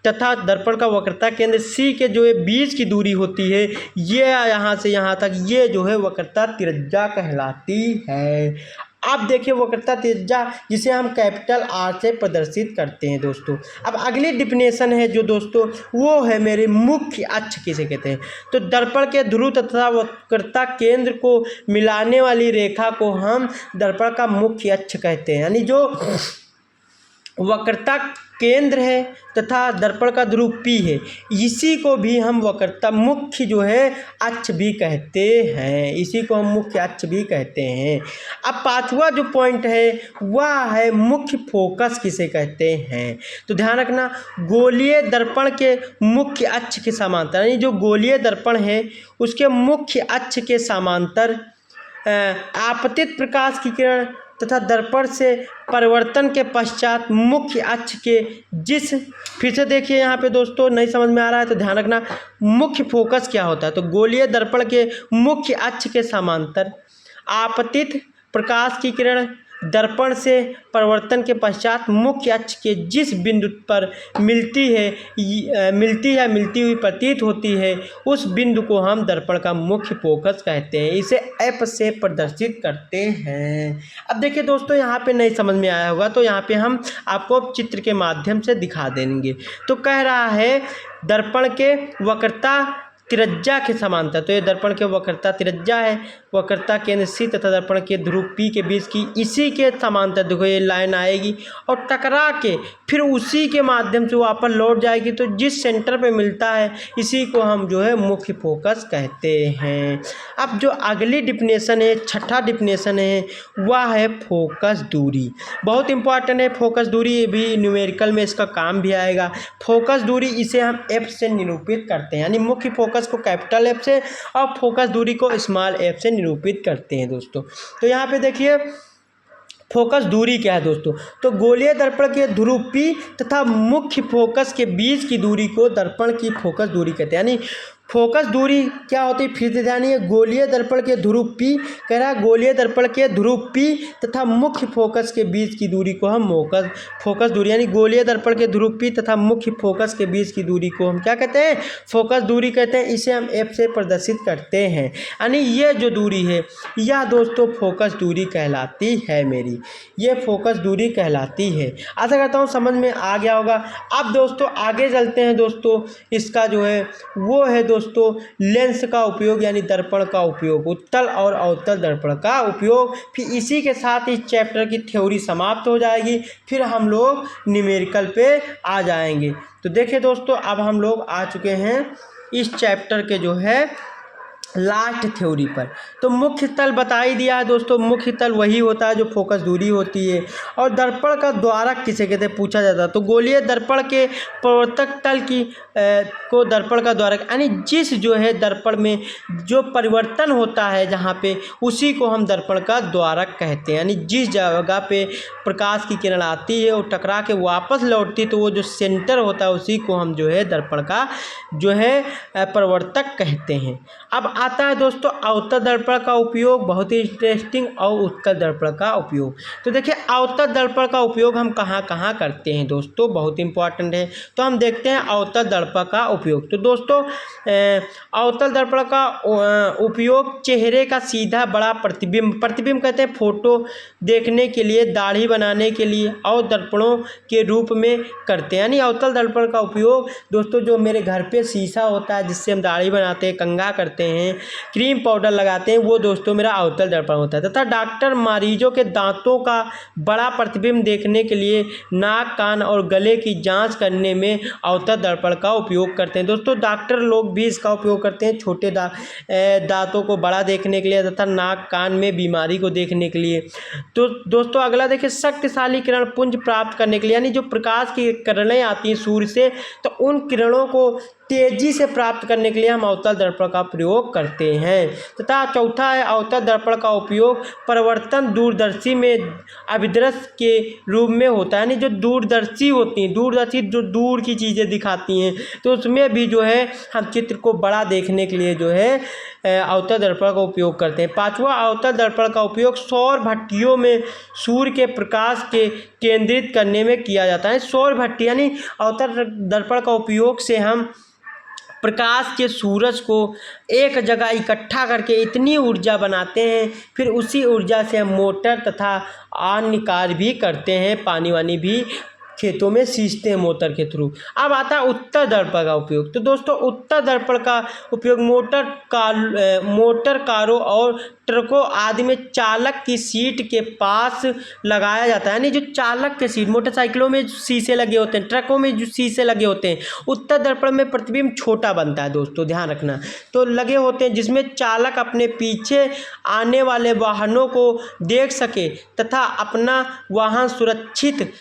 तथा दर्पण का वक्रता केंद्र C के जो है बीच की दूरी होती है, ये यहाँ से यहाँ तक, ये जो है वक्रता त्रिज्या कहलाती है। अब देखिए वक्रता त्रिज्या जिसे हम कैपिटल R से प्रदर्शित करते हैं दोस्तों। अब अगली डिफिनेशन है जो दोस्तों, वो है मेरे मुख्य अक्ष किसे कहते हैं। तो दर्पण के ध्रुव तथा वक्रता केंद्र को मिलाने वाली रेखा को हम दर्पण का मुख्य अक्ष कहते हैं। यानी जो वक्रता केंद्र है तथा दर्पण का ध्रुव P है, इसी को भी हम वक्रता मुख्य जो है अक्ष भी कहते हैं, इसी को हम मुख्य अक्ष भी कहते हैं। अब पांचवा जो पॉइंट है वह है मुख्य फोकस किसे कहते हैं। तो ध्यान रखना, गोलीय दर्पण के मुख्य अक्ष के समांतर, यानी जो गोलीय दर्पण है उसके मुख्य अक्ष के समांतर आपतित प्रकाश की किरण तथा दर्पण से परिवर्तन के पश्चात मुख्य अक्ष के जिस, फिर से देखिए यहाँ पे दोस्तों, नहीं समझ में आ रहा है तो ध्यान रखना, मुख्य फोकस क्या होता है। तो गोलीय दर्पण के मुख्य अक्ष के समांतर आपतित प्रकाश की किरण दर्पण से परिवर्तन के पश्चात मुख्य अक्ष के जिस बिंदु पर मिलती हुई प्रतीत होती है, उस बिंदु को हम दर्पण का मुख्य फोकस कहते हैं, इसे F से प्रदर्शित करते हैं। अब देखिए दोस्तों, यहाँ पे नहीं समझ में आया होगा तो यहाँ पे हम आपको चित्र के माध्यम से दिखा देंगे। तो कह रहा है दर्पण के वक्रता त्रिज्या के समांतर, तो ये दर्पण के वक्रता त्रिज्या है, वक्रता केंद्र C तथा दर्पण के ध्रुव P के बीच की इसी के समांतर देखो ये लाइन आएगी और टकरा के फिर उसी के माध्यम से वापस लौट जाएगी। तो जिस सेंटर पे मिलता है इसी को हम जो है मुख्य फोकस कहते हैं। अब जो अगली डिफिनेशन है, छठा डिफिनेशन है, वह है फोकस दूरी। बहुत इंपॉर्टेंट है फोकस दूरी, ये भी न्यूमेरिकल में इसका काम भी आएगा। फोकस दूरी इसे हम F से निरूपित करते हैं, यानी मुख्य फोकस को कैपिटल F से और फोकस दूरी को स्मॉल f से निरूपित करते हैं दोस्तों। तो यहाँ पे देखिए फोकस दूरी क्या है दोस्तों, तो गोलीय दर्पण के ध्रुव P तथा मुख्य फोकस के बीच की दूरी को दर्पण की फोकस दूरी कहते हैं। यानी फोकस दूरी क्या होती है, फिर से ध्यान है, गोलीय दर्पण के ध्रुव P कह रहा है, गोलीय दर्पण के ध्रुव P तथा मुख्य फोकस के बीच की दूरी को हम फोकस दूरी, यानी गोलीय दर्पण के ध्रुव P तथा मुख्य फोकस के बीच की दूरी को हम क्या कहते हैं, फोकस दूरी कहते हैं। इसे हम F से प्रदर्शित करते हैं, यानी ये जो दूरी है यह दोस्तों फोकस दूरी कहलाती है मेरी, ये फोकस दूरी कहलाती है। आशा करता हूँ समझ में आ गया होगा। अब दोस्तों आगे चलते हैं दोस्तों, इसका जो है वो है दोस्तों लेंस का उपयोग, यानी दर्पण का उपयोग, उत्तल और अवतल दर्पण का उपयोग। फिर इसी के साथ इस चैप्टर की थ्योरी समाप्त हो जाएगी, फिर हम लोग न्यूमेरिकल पे आ जाएंगे। तो देखिए दोस्तों अब हम लोग आ चुके हैं इस चैप्टर के जो है लास्ट थ्योरी पर। तो मुख्य तल बता ही दिया है दोस्तों, मुख्य तल वही होता है जो फोकस दूरी होती है। और दर्पण का द्वारक किसे कहते हैं पूछा जाता है, तो गोलीय दर्पण के प्रवर्तक तल की को दर्पण का द्वारक, यानी जिस जो है दर्पण में जो परिवर्तन होता है जहाँ पे, उसी को हम दर्पण का द्वारक कहते हैं। यानी जिस जगह पे प्रकाश की किरण आती है और टकरा के वापस लौटती, तो वो जो सेंटर होता है उसी को हम जो है दर्पण का जो है प्रवर्तक कहते हैं। अब आता है दोस्तों अवतल दर्पण का उपयोग, बहुत ही इंटरेस्टिंग, और उत्तल दर्पण का उपयोग। तो देखिए अवतल दर्पण का उपयोग हम कहाँ कहाँ करते हैं दोस्तों, बहुत इंपॉर्टेंट है। तो हम देखते हैं अवतल दर्पण का उपयोग। तो दोस्तों अवतल दर्पण का उपयोग चेहरे का सीधा बड़ा प्रतिबिंब कहते हैं, फोटो देखने के लिए, दाढ़ी बनाने के लिए और दर्पणों के रूप में करते हैं। यानी अवतल दर्पण का उपयोग दोस्तों जो मेरे घर पे शीशा होता है जिससे हम दाढ़ी बनाते हैं, कंघा करते हैं, क्रीम पाउडर लगाते हैं, वो दोस्तों मेरा अवतल दर्पण होता है। तथा डॉक्टर मरीजों के दांतों का बड़ा प्रतिबिंब देखने के लिए नाक, कान और गले की जांच करने में अवतल दर्पण का उपयोग करते हैं। दोस्तों डॉक्टर लोग भी इसका उपयोग करते हैं छोटे दांतों को बड़ा देखने के लिए तथा नाक कान में बीमारी को देखने के लिए। तो दोस्तों अगला देखिए शक्तिशाली किरण पुंज प्राप्त करने के लिए, यानी जो प्रकाश की किरणें आती हैं सूर्य से, तो उन किरणों को तेजी से प्राप्त करने के लिए हम अवतल दर्पण का प्रयोग करते हैं। तथा चौथा है अवतल दर्पण का उपयोग परिवर्तन दूरदर्शी में अभिदृश्य के रूप में होता है। यानी जो दूरदर्शी होती हैं, दूरदर्शी जो दूर की चीज़ें दिखाती हैं, तो उसमें भी जो है हम चित्र को बड़ा देखने के लिए जो है अवतल दर्पण का उपयोग करते हैं। पांचवा अवतल दर्पण का उपयोग सौर भट्टियों में सूर्य के प्रकाश के केंद्रित करने में किया जाता है। सौर भट्टी यानी अवतल दर्पण का उपयोग से हम प्रकाश के सूरज को एक जगह इकट्ठा करके इतनी ऊर्जा बनाते हैं, फिर उसी ऊर्जा से हम मोटर तथा अन्य कार्य भी करते हैं, पानी वानी भी खेतों में सींचते हैं मोटर के थ्रू। अब आता है उत्तल दर्पण का उपयोग। तो दोस्तों उत्तल दर्पण का उपयोग मोटर कारों और ट्रकों आदि में चालक की सीट के पास लगाया जाता है। यानी जो चालक के सीट, मोटरसाइकिलों में शीशे लगे होते हैं, ट्रकों में जो शीशे लगे होते हैं, उत्तल दर्पण में प्रतिबिंब छोटा बनता है दोस्तों, ध्यान रखना। तो लगे होते हैं जिसमें चालक अपने पीछे आने वाले वाहनों को देख सके तथा अपना वाहन सुरक्षित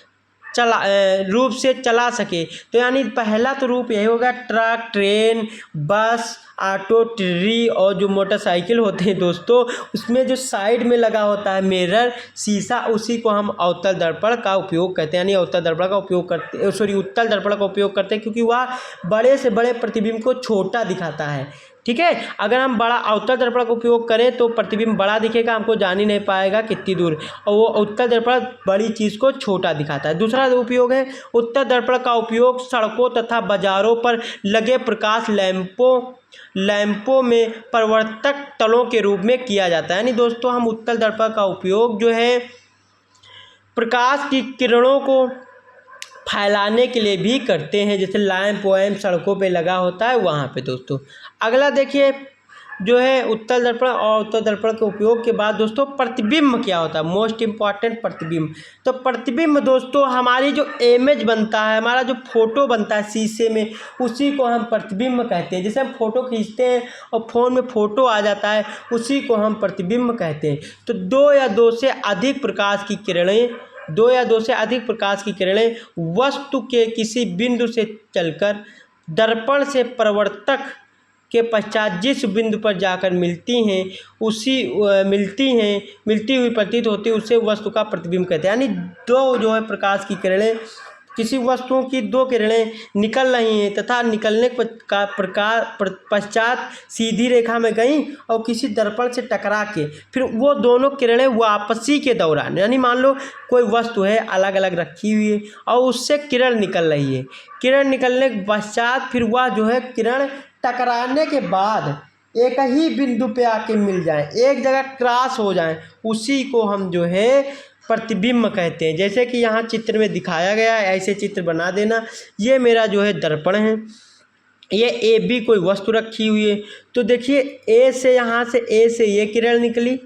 रूप से चला सके। तो यानी पहला तो रूप यही होगा, ट्रक, ट्रेन, बस, ऑटो, ट्री और जो मोटरसाइकिल होते हैं दोस्तों, उसमें जो साइड में लगा होता है मिरर, शीशा, उसी को हम अवतल दर्पण का उपयोग करते हैं। यानी अवतल दर्पण का उपयोग करते, उत्तल दर्पण का उपयोग करते हैं, क्योंकि वह बड़े से बड़े प्रतिबिंब को छोटा दिखाता है। ठीक है, अगर हम बड़ा अवतल दर्पण का उपयोग करें तो प्रतिबिंब बड़ा दिखेगा, हमको जान ही नहीं पाएगा कितनी दूर, और वो उत्तल दर्पण बड़ी चीज़ को छोटा दिखाता है। दूसरा उपयोग है उत्तल दर्पण का उपयोग सड़कों तथा बाजारों पर लगे प्रकाश लैंपों में परिवर्तक तलों के रूप में किया जाता है। यानी दोस्तों हम उत्तल दर्पण का उपयोग जो है प्रकाश की किरणों को फैलाने के लिए भी करते हैं, जैसे लैंप वैम्प सड़कों पे लगा होता है वहाँ पे दोस्तों। अगला देखिए जो है उत्तल दर्पण और उत्तल दर्पण के उपयोग के बाद दोस्तों प्रतिबिंब क्या होता है, मोस्ट इम्पॉर्टेंट प्रतिबिंब। तो प्रतिबिंब दोस्तों हमारी जो इमेज बनता है, हमारा जो फोटो बनता है शीशे में, उसी को हम प्रतिबिंब कहते हैं। जैसे हम फोटो खींचते हैं और फ़ोन में फ़ोटो आ जाता है, उसी को हम प्रतिबिंब कहते हैं। तो दो या दो से अधिक प्रकाश की किरणें वस्तु के किसी बिंदु से चलकर दर्पण से परावर्तक के पश्चात जिस बिंदु पर जाकर मिलती हुई प्रतीत होती है उसे वस्तु का प्रतिबिंब कहते हैं। यानी दो जो है प्रकाश की किरणें, किसी वस्तुओं की दो किरणें निकल रही हैं तथा निकलने का पश्चात सीधी रेखा में गई और किसी दर्पण से टकरा के फिर वो दोनों किरणें वापसी के दौरान, यानी मान लो कोई वस्तु है अलग अलग रखी हुई है और उससे किरण निकल रही है, किरण निकलने के पश्चात फिर वह जो है किरण टकराने के बाद एक ही बिंदु पे आके मिल जाएं, एक जगह क्रॉस हो जाएं, उसी को हम जो है प्रतिबिंब कहते हैं। जैसे कि यहाँ चित्र में दिखाया गया है, ऐसे चित्र बना देना। ये मेरा जो है दर्पण है, ये ए बी कोई वस्तु रखी हुई है। तो देखिए ए से यहाँ से ए से ये किरण निकली,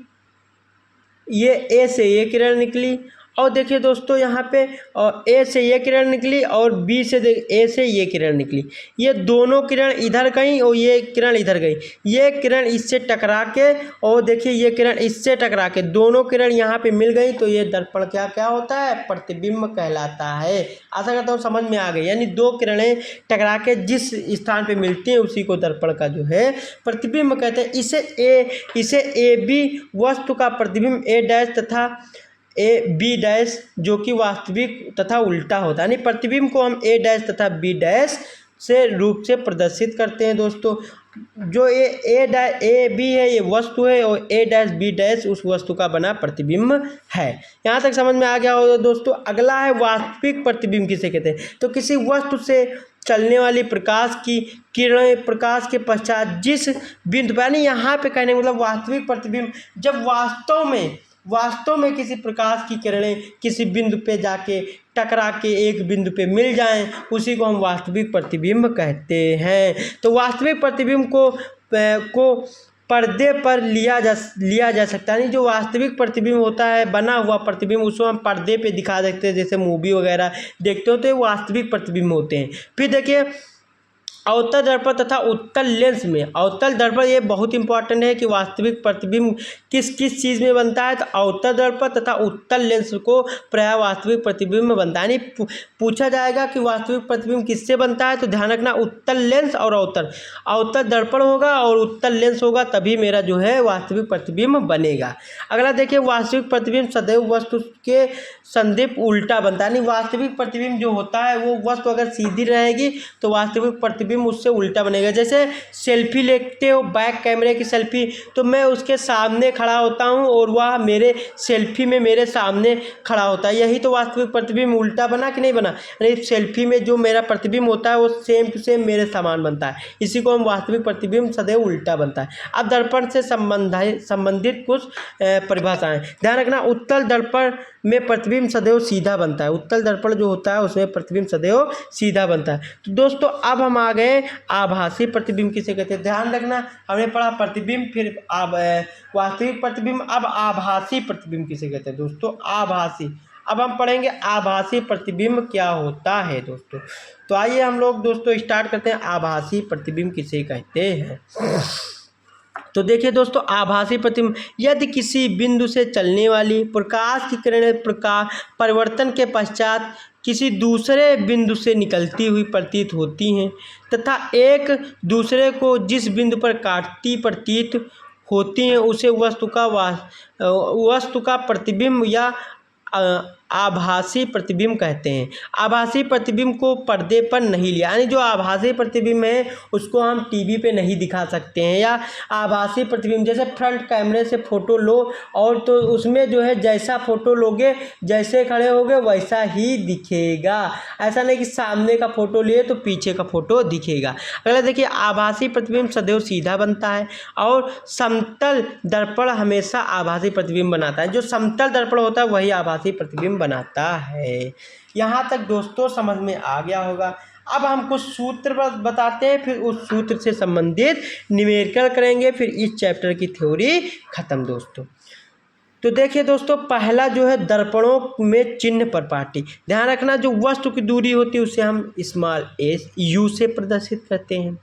ये ए से ये किरण निकली, और देखिए दोस्तों यहाँ पे और ए से ये किरण निकली और बी से ए से ये किरण निकली। ये दोनों किरण इधर गई और ये किरण इधर गई। ये किरण इससे टकरा के और देखिए ये किरण इससे टकरा के दोनों किरण यहाँ पे मिल गई, तो ये दर्पण क्या होता है, प्रतिबिंब कहलाता है। आशा करता हूँ समझ में आ गई। यानी दो किरणें टकरा के जिस स्थान पे मिलती हैं उसी को दर्पण का जो है प्रतिबिंब कहते हैं। इसे ए बी वस्तु का प्रतिबिंब ए डैश तथा ए बी डैश जो कि वास्तविक तथा उल्टा होता है। यानी प्रतिबिंब को हम ए डैश तथा बी डैश से रूप से प्रदर्शित करते हैं दोस्तों। जो ए बी है ये वस्तु है और ए डैश बी डैश उस वस्तु का बना प्रतिबिंब है। यहाँ तक समझ में आ गया होगा दोस्तों। अगला है वास्तविक प्रतिबिंब किसे कहते हैं। तो किसी वस्तु से चलने वाली प्रकाश की किरणें प्रकाश के पश्चात जिस बिंदु पर, यानी यहाँ पे कहने मतलब वास्तविक प्रतिबिंब जब वास्तव में किसी प्रकाश की किरणें किसी बिंदु पे जाके टकरा के एक बिंदु पे मिल जाएं, उसी को हम वास्तविक प्रतिबिंब कहते हैं। तो वास्तविक प्रतिबिंब को पर्दे पर लिया जा सकता है। यानी जो वास्तविक प्रतिबिंब होता है, बना हुआ प्रतिबिंब, उसको हम पर्दे पे दिखा सकते हैं। जैसे मूवी वगैरह देखते हो तो ये वास्तविक प्रतिबिंब होते हैं। फिर देखिए अवतल दर्पण तथा उत्तल लेंस में, अवतल दर्पण ये बहुत इंपॉर्टेंट है कि वास्तविक प्रतिबिंब किस चीज़ में बनता है। तो अवतल दर्पण तथा उत्तल लेंस को प्रायः वास्तविक प्रतिबिंब बनता है। यानी पूछा जाएगा कि वास्तविक प्रतिबिंब किससे बनता है, तो ध्यान रखना उत्तल लेंस और अवतल दर्पण होगा और उत्तल लेंस होगा, तभी मेरा जो है वास्तविक प्रतिबिंब बनेगा। अगला देखिए वास्तविक प्रतिबिंब सदैव वस्तु के संदीप उल्टा बनता है। यानी वास्तविक प्रतिबिंब जो होता है वो वस्तु अगर सीधी रहेगी तो वास्तविक प्रतिबिंब उससे उल्टा बनेगा। जैसे सेल्फी लेते हो, बैक कैमरे की सेल्फी, तो मैं उसके सामने खड़ा होता हूँ और वह मेरे सेल्फी में मेरे सामने खड़ा होता है। यही तो वास्तविक प्रतिबिंब उल्टा बना कि नहीं बना। यानी सेल्फी में जो मेरा प्रतिबिंब होता है वो सेम टू सेम मेरे समान बनता है। इसी को हम वास्तविक प्रतिबिंब सदैव उल्टा बनता है। अब दर्पण से संबंधित कुछ परिभाषाएं ध्यान रखना। उत्तल दर्पण में प्रतिबिंब सदैव सीधा बनता है। उत्तल दर्पण जो होता है उसमें प्रतिबिंब सदैव सीधा बनता है। तो दोस्तों अब हम आ गए आभासी प्रतिबिंब किसे कहते हैं। ध्यान रखना, हमने पढ़ा प्रतिबिंब, फिर वास्तविक प्रतिबिंब, अब आभासी प्रतिबिंब किसे कहते हैं दोस्तों। आभासी, अब हम पढ़ेंगे आभासी प्रतिबिंब क्या होता है दोस्तों। तो आइए हम लोग दोस्तों स्टार्ट करते हैं। आभासी प्रतिबिंब किसे कहते हैं। तो देखिए दोस्तों आभासी प्रतिबिंब, यदि किसी बिंदु से चलने वाली प्रकाश की किरणें परिवर्तन के पश्चात किसी दूसरे बिंदु से निकलती हुई प्रतीत होती हैं तथा एक दूसरे को जिस बिंदु पर काटती प्रतीत होती हैं उसे वस्तु का प्रतिबिंब या आभासी प्रतिबिंब कहते हैं। आभासी प्रतिबिंब को पर्दे पर नहीं लिया, यानी जो आभासी प्रतिबिंब है उसको हम टीवी पे नहीं दिखा सकते हैं। या आभासी प्रतिबिंब जैसे फ्रंट कैमरे से फ़ोटो लो और तो उसमें जो है जैसा फ़ोटो लोगे, जैसे खड़े होगे वैसा ही दिखेगा। ऐसा नहीं कि सामने का फ़ोटो लिए तो पीछे का फ़ोटो दिखेगा। अगला देखिए आभासी प्रतिबिंब सदैव सीधा बनता है और समतल दर्पण हमेशा आभासी प्रतिबिंब बनाता है। जो समतल दर्पण होता है वही आभासी प्रतिबिंब बनाता है। यहाँ तक दोस्तों समझ में आ गया होगा। अब हम कुछ सूत्र बताते हैं, फिर उस सूत्र से संबंधित न्यूमेरिकल करेंगे, फिर इस चैप्टर की थ्योरी खत्म दोस्तों। तो देखिए दोस्तों, पहला जो है दर्पणों में चिन्ह पर पार्टी। ध्यान रखना, जो वस्तु की दूरी होती है उसे हम स्मॉल एस यू से प्रदर्शित करते हैं,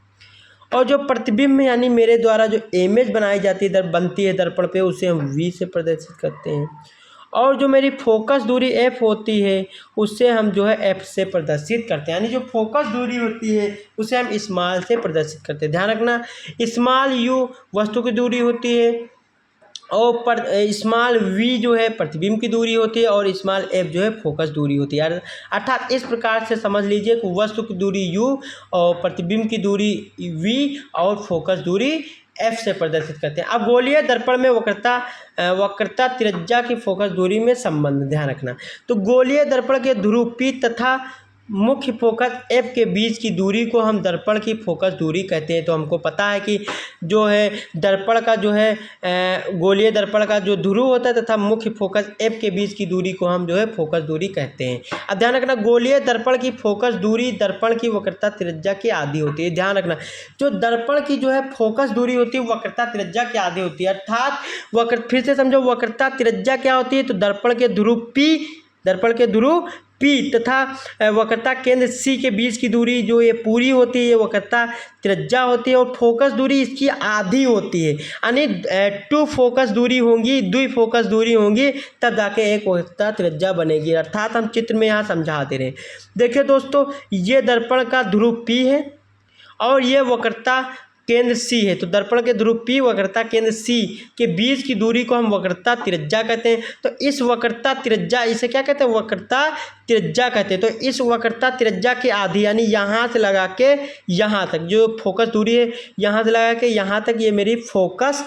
और जो प्रतिबिंब यानी मेरे द्वारा जो इमेज बनाई जाती है बनती है दर्पण पे, उसे हम वी से प्रदर्शित करते हैं, और जो मेरी फोकस दूरी एफ होती है उससे हम जो है एफ से प्रदर्शित करते हैं, यानी जो फोकस दूरी होती है उसे हम स्मॉल से प्रदर्शित करते हैं। ध्यान रखना, स्मॉल यू वस्तु की दूरी होती है, और स्मॉल वी जो है प्रतिबिंब की दूरी होती है, और स्मॉल एफ जो है फोकस दूरी होती है। अर्थात इस प्रकार से समझ लीजिए कि वस्तु की दूरी यू और प्रतिबिंब की दूरी वी और फोकस दूरी एफ से प्रदर्शित करते हैं। अब गोलीय दर्पण में वक्रता त्रिज्या की फोकस दूरी में संबंध ध्यान रखना। तो गोलीय दर्पण के ध्रुव पी तथा मुख्य फोकस एफ के बीच की दूरी को हम दर्पण की फोकस दूरी कहते हैं। तो हमको पता है कि जो है दर्पण का जो है गोलीय दर्पण का जो ध्रुव होता है तथा मुख्य फोकस एफ के बीच की दूरी को हम जो है फोकस दूरी कहते हैं। अब ध्यान रखना, गोलीय दर्पण की फोकस दूरी दर्पण की वक्रता त्रिज्या के आधी होती है। ध्यान रखना, जो दर्पण की जो है फोकस दूरी होती है वक्रता त्रिज्या के आधी होती है। अर्थात फिर से समझो, वक्रता त्रिज्या क्या होती है, तो दर्पण के ध्रुव पी तथा वक्रता केंद्र सी के बीच की दूरी जो ये पूरी होती है ये वक्रता त्रिज्या होती है, और फोकस दूरी इसकी आधी होती है। यानी टू फोकस दूरी होंगी, दुई फोकस दूरी होंगी, तब जाके एक वक्रता त्रिज्या बनेगी। अर्थात हम चित्र में यहाँ समझा दे रहे हैं। देखिए दोस्तों, ये दर्पण का ध्रुव पी है और ये वक्रता केंद्र सी है। तो दर्पण के ध्रुव पी वक्रता केंद्र सी के बीच की दूरी को हम वक्रता त्रिज्या कहते हैं। तो इस वक्रता त्रिज्या, इसे क्या कहते हैं, वक्रता त्रिज्या कहते हैं। तो इस वक्रता त्रिज्या की आधी, यानी यहाँ से लगा के यहाँ तक जो फोकस दूरी है, यहाँ से लगा के यहाँ तक, ये मेरी फोकस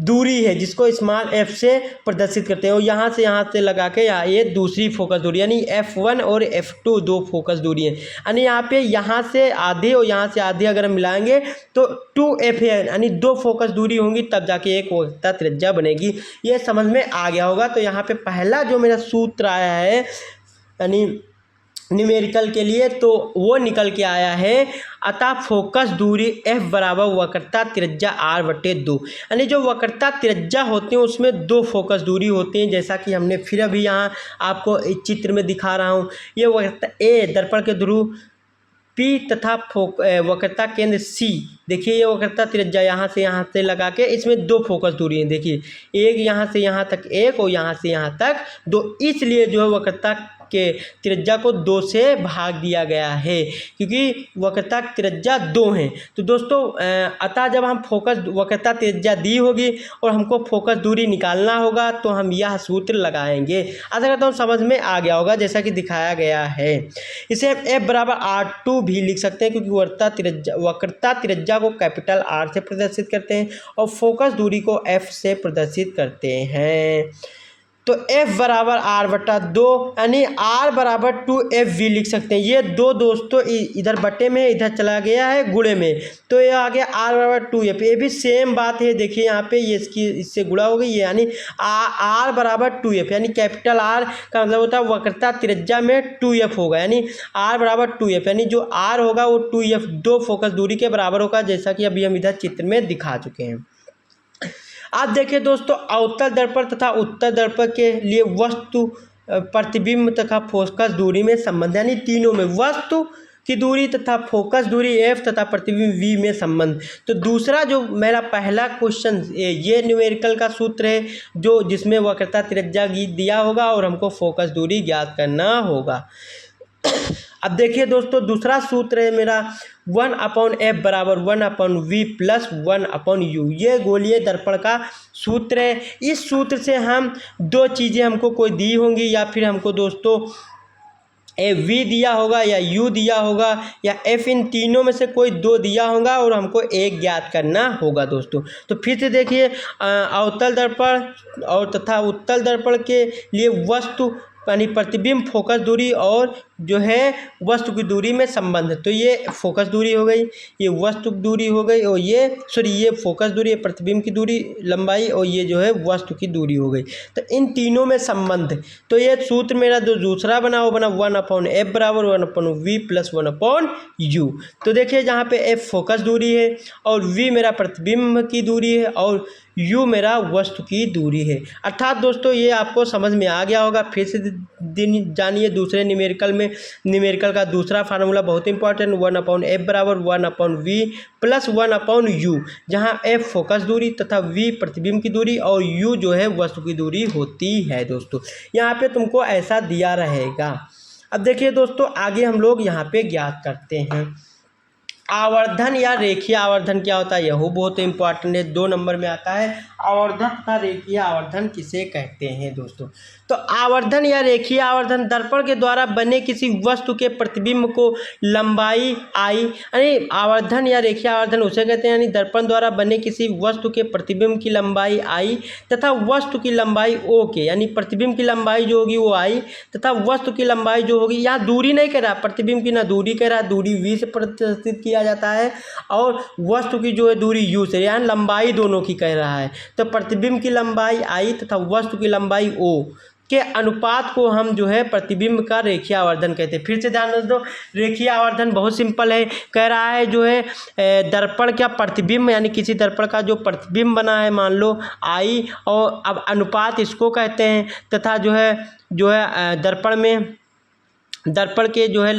दूरी है जिसको स्मॉल एफ से प्रदर्शित करते हैं। और यहाँ से लगा के ये दूसरी फोकस दूरी, यानी F1 और F2 दो फोकस दूरी है। यानी यहाँ पे यहाँ से आधी और यहाँ से आधी अगर हम मिलाएंगे तो 2F है, यानी दो फोकस दूरी होंगी, तब जाके एक वक्रता त्रिज्या बनेगी। ये समझ में आ गया होगा। तो यहाँ पे पहला जो मेरा सूत्र आया है यानी न्यूमेरिकल के लिए, तो वो निकल के आया है, अतः फोकस दूरी F बराबर वक्रता त्रिज्या R/2। यानी जो वक्रता त्रिज्या होती है उसमें दो फोकस दूरी होती हैं, जैसा कि हमने फिर अभी यहाँ आपको इस चित्र में दिखा रहा हूँ। ये वक्रता ए दर्पण के ध्रुव पी तथा वक्रता केंद्र सी, देखिए ये वक्रता त्रिज्या यहाँ से लगा के इसमें दो फोकस दूरी है। देखिए एक यहाँ से यहाँ तक एक, और यहाँ से यहाँ तक दो, इसलिए जो है वक्रता के त्रिज्या को 2 से भाग दिया गया है, क्योंकि वक्रता त्रिज्या 2 हैं। तो दोस्तों अतः जब हम फोकस वक्रता त्रिज्या दी होगी और हमको फोकस दूरी निकालना होगा तो हम यह सूत्र लगाएंगे। आशा करता हूँ समझ में आ गया होगा जैसा कि दिखाया गया है। इसे F बराबर R2 भी लिख सकते हैं, क्योंकि वक्रता त्रिज्या को कैपिटल R से प्रदर्शित करते हैं और फोकस दूरी को F से प्रदर्शित करते हैं। तो F बराबर R/2, यानी R बराबर 2FV लिख सकते हैं। ये दो दोस्तों इधर बटे में, इधर चला गया है गुणे में, तो ये आ गया R बराबर 2F। ये भी सेम बात है, देखिए यहाँ पे ये इससे गुणा हो गई, यानी R बराबर 2F, यानी कैपिटल R का मतलब होता है वक्रता त्रिज्या में 2F होगा, यानी R बराबर 2F, यानी जो R होगा वो 2F दो फोकस दूरी के बराबर होगा, जैसा कि अभी हम इधर चित्र में दिखा चुके हैं। आप देखिए दोस्तों, अवतल दर्पण तथा उत्तल दर्पण के लिए वस्तु प्रतिबिंब तथा फोकस दूरी में संबंध, यानी तीनों में वस्तु की दूरी तथा फोकस दूरी F तथा प्रतिबिंब V में संबंध। तो दूसरा जो मेरा पहला क्वेश्चन ये न्यूमेरिकल का सूत्र है, जो जिसमें वक्रता त्रिज्या दिया होगा और हमको फोकस दूरी ज्ञात करना होगा। अब देखिए दोस्तों, दूसरा सूत्र है मेरा 1/F बराबर 1/V प्लस 1/U। ये गोलीय दर्पण का सूत्र है। इस सूत्र से हम दो चीज़ें हमको कोई दी होंगी, या फिर हमको दोस्तों V दिया होगा या U दिया होगा या F, इन तीनों में से कोई दो दिया होगा और हमको एक ज्ञात करना होगा दोस्तों। तो फिर से देखिए, अवतल दर्पण और तथा उत्तल दर्पण के लिए वस्तु यानी प्रतिबिंब फोकस दूरी और जो है वस्तु की दूरी में संबंध। तो ये फोकस दूरी हो गई, ये वस्तु की दूरी हो गई, और ये फोकस दूरी, ये प्रतिबिंब की दूरी लंबाई, और ये जो है वस्तु की दूरी हो गई। तो इन तीनों में संबंध, तो ये सूत्र मेरा जो दूसरा बना वो बना 1/f बराबर 1/v प्लस 1/u। तो देखिए जहाँ पे f फोकस दूरी है और v मेरा प्रतिबिंब की दूरी है और u मेरा वस्तु की दूरी है। अर्थात दोस्तों ये आपको समझ में आ गया होगा। फिर से जानिए दूसरे न्यूमेरिकल का दूसरा फार्मूला बहुत इंपॉर्टेंट, 1/f बराबर 1/v प्लस 1/u, जहाँ f फोकस दूरी तथा v प्रतिबिंब की दूरी और u जो है वस्तु की दूरी होती है। दोस्तों यहाँ पे तुमको ऐसा दिया रहेगा। अब देखिए दोस्तों आगे हम लोग यहाँ पे ज्ञात करते हैं आवर्धन या रेखीय आवर्धन क्या होता है। यह बहुत इंपॉर्टेंट है, 2 नंबर में आता है। आवर्धन तथा रेखीय आवर्धन किसे कहते हैं दोस्तों। तो आवर्धन या रेखीय आवर्धन दर्पण के द्वारा बने किसी वस्तु के प्रतिबिंब को लंबाई आई, यानी आवर्धन या रेखीय आवर्धन उसे कहते हैं, यानी दर्पण द्वारा बने किसी वस्तु के प्रतिबिंब की लंबाई आई तथा वस्तु की लंबाई ओ के, यानी प्रतिबिंब की लंबाई जो होगी वो आई तथा वस्तु की लंबाई जो होगी, यहाँ दूरी नहीं कह रहा, प्रतिबिंब की ना दूरी कह रहा, दूरी v से प्रतिष्ठित किया जाता है और वस्तु की जो है दूरी u से, यानी लंबाई दोनों की कह रहा है। तो प्रतिबिंब की लंबाई आई तथा वस्तु की लंबाई o के अनुपात को हम जो है प्रतिबिंब का रेखीय आवर्धन कहते हैं। फिर से ध्यान दो, रेखीय आवर्धन बहुत सिंपल है, कह रहा है जो है दर्पण का प्रतिबिंब, यानी किसी दर्पण का जो प्रतिबिंब बना है मान लो आई, और अब अनुपात इसको कहते हैं, तथा जो है दर्पण के जो है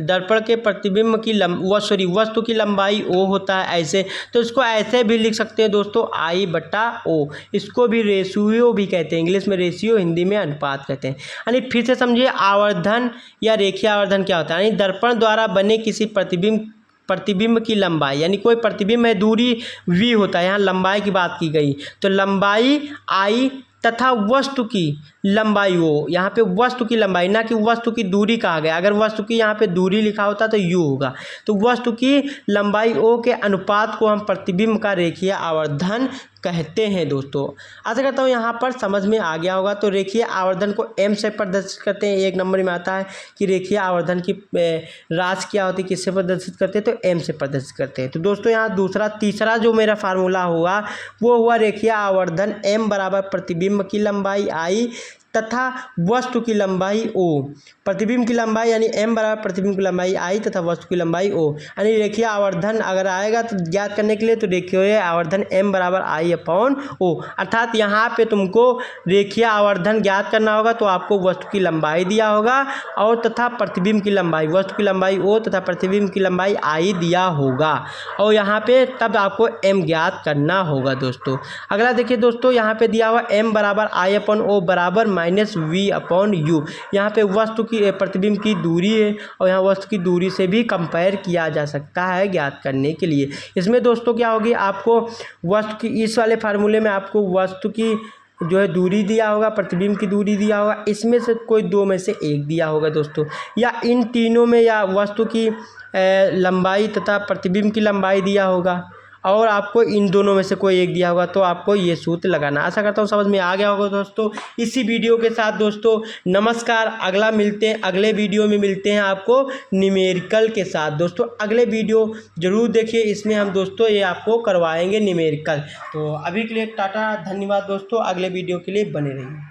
दर्पण के प्रतिबिंब की वस्तु की लंबाई ओ होता है ऐसे। तो इसको ऐसे भी लिख सकते हैं दोस्तों I/O, इसको भी रेशियो भी कहते हैं, इंग्लिश में रेशियो, हिंदी में अनुपात कहते हैं। यानी फिर से समझिए आवर्धन या रेखीय आवर्धन क्या होता है, यानी दर्पण द्वारा बने किसी प्रतिबिंब की लंबाई, यानी कोई प्रतिबिंब है दूरी v होता है, यहाँ लंबाई की बात की गई, तो लंबाई I तथा वस्तु की लंबाई ओ, यहाँ पे वस्तु की लंबाई ना कि वस्तु की दूरी कहा गया, अगर वस्तु की यहाँ पे दूरी लिखा होता तो u होगा, तो वस्तु की लंबाई ओ के अनुपात को हम प्रतिबिंब का रेखीय आवर्धन कहते हैं। दोस्तों आशा करता हूँ यहाँ पर समझ में आ गया होगा। तो रेखीय आवर्धन को m से प्रदर्शित करते हैं, 1 नंबर में आता है कि रेखीय आवर्धन की राशि क्या होती है, किससे प्रदर्शित करते हैं, तो m से प्रदर्शित करते हैं। तो दोस्तों यहाँ तीसरा जो मेरा फार्मूला हुआ वो हुआ रेखीय आवर्धन m बराबर प्रतिबिंब की लंबाई I तथा वस्तु की लंबाई ओ, प्रतिबिंब की लंबाई यानी m बराबर प्रतिबिंब की लंबाई I तथा वस्तु की लंबाई ओ, यानी रेखीय आवर्धन अगर आएगा तो ज्ञात करने के लिए तो रेखीय आवर्धन m बराबर I/O, अर्थात यहाँ पे तुमको रेखीय आवर्धन ज्ञात करना होगा तो आपको वस्तु की लंबाई दिया होगा और तथा प्रतिबिंब की लंबाई, वस्तु की लंबाई ओ तथा प्रतिबिंब की लंबाई I दिया होगा, और यहाँ पे तब आपको m ज्ञात करना होगा। दोस्तों अगला देखिए दोस्तों, यहाँ पे दिया हुआ m बराबर I/O बराबर -v/u, यहाँ पे वस्तु की प्रतिबिंब की दूरी है और यहाँ वस्तु की दूरी से भी कंपेयर किया जा सकता है ज्ञात करने के लिए। इसमें दोस्तों क्या होगी, आपको वस्तु की इस वाले फार्मूले में आपको वस्तु की जो है दूरी दिया होगा, प्रतिबिंब की दूरी दिया होगा, इसमें से कोई 2 में से 1 दिया होगा दोस्तों, या इन तीनों में या वस्तु की लंबाई तथा प्रतिबिंब की लंबाई दिया होगा और आपको इन दोनों में से कोई एक दिया होगा, तो आपको ये सूत्र लगाना। आशा करता हूँ समझ में आ गया होगा दोस्तों। इसी वीडियो के साथ दोस्तों नमस्कार, अगले वीडियो में मिलते हैं आपको न्यूमेरिकल के साथ। दोस्तों अगले वीडियो ज़रूर देखिए, इसमें हम दोस्तों ये आपको करवाएंगे न्यूमेरिकल। तो अभी के लिए टाटा, धन्यवाद दोस्तों, अगले वीडियो के लिए बने रहिए।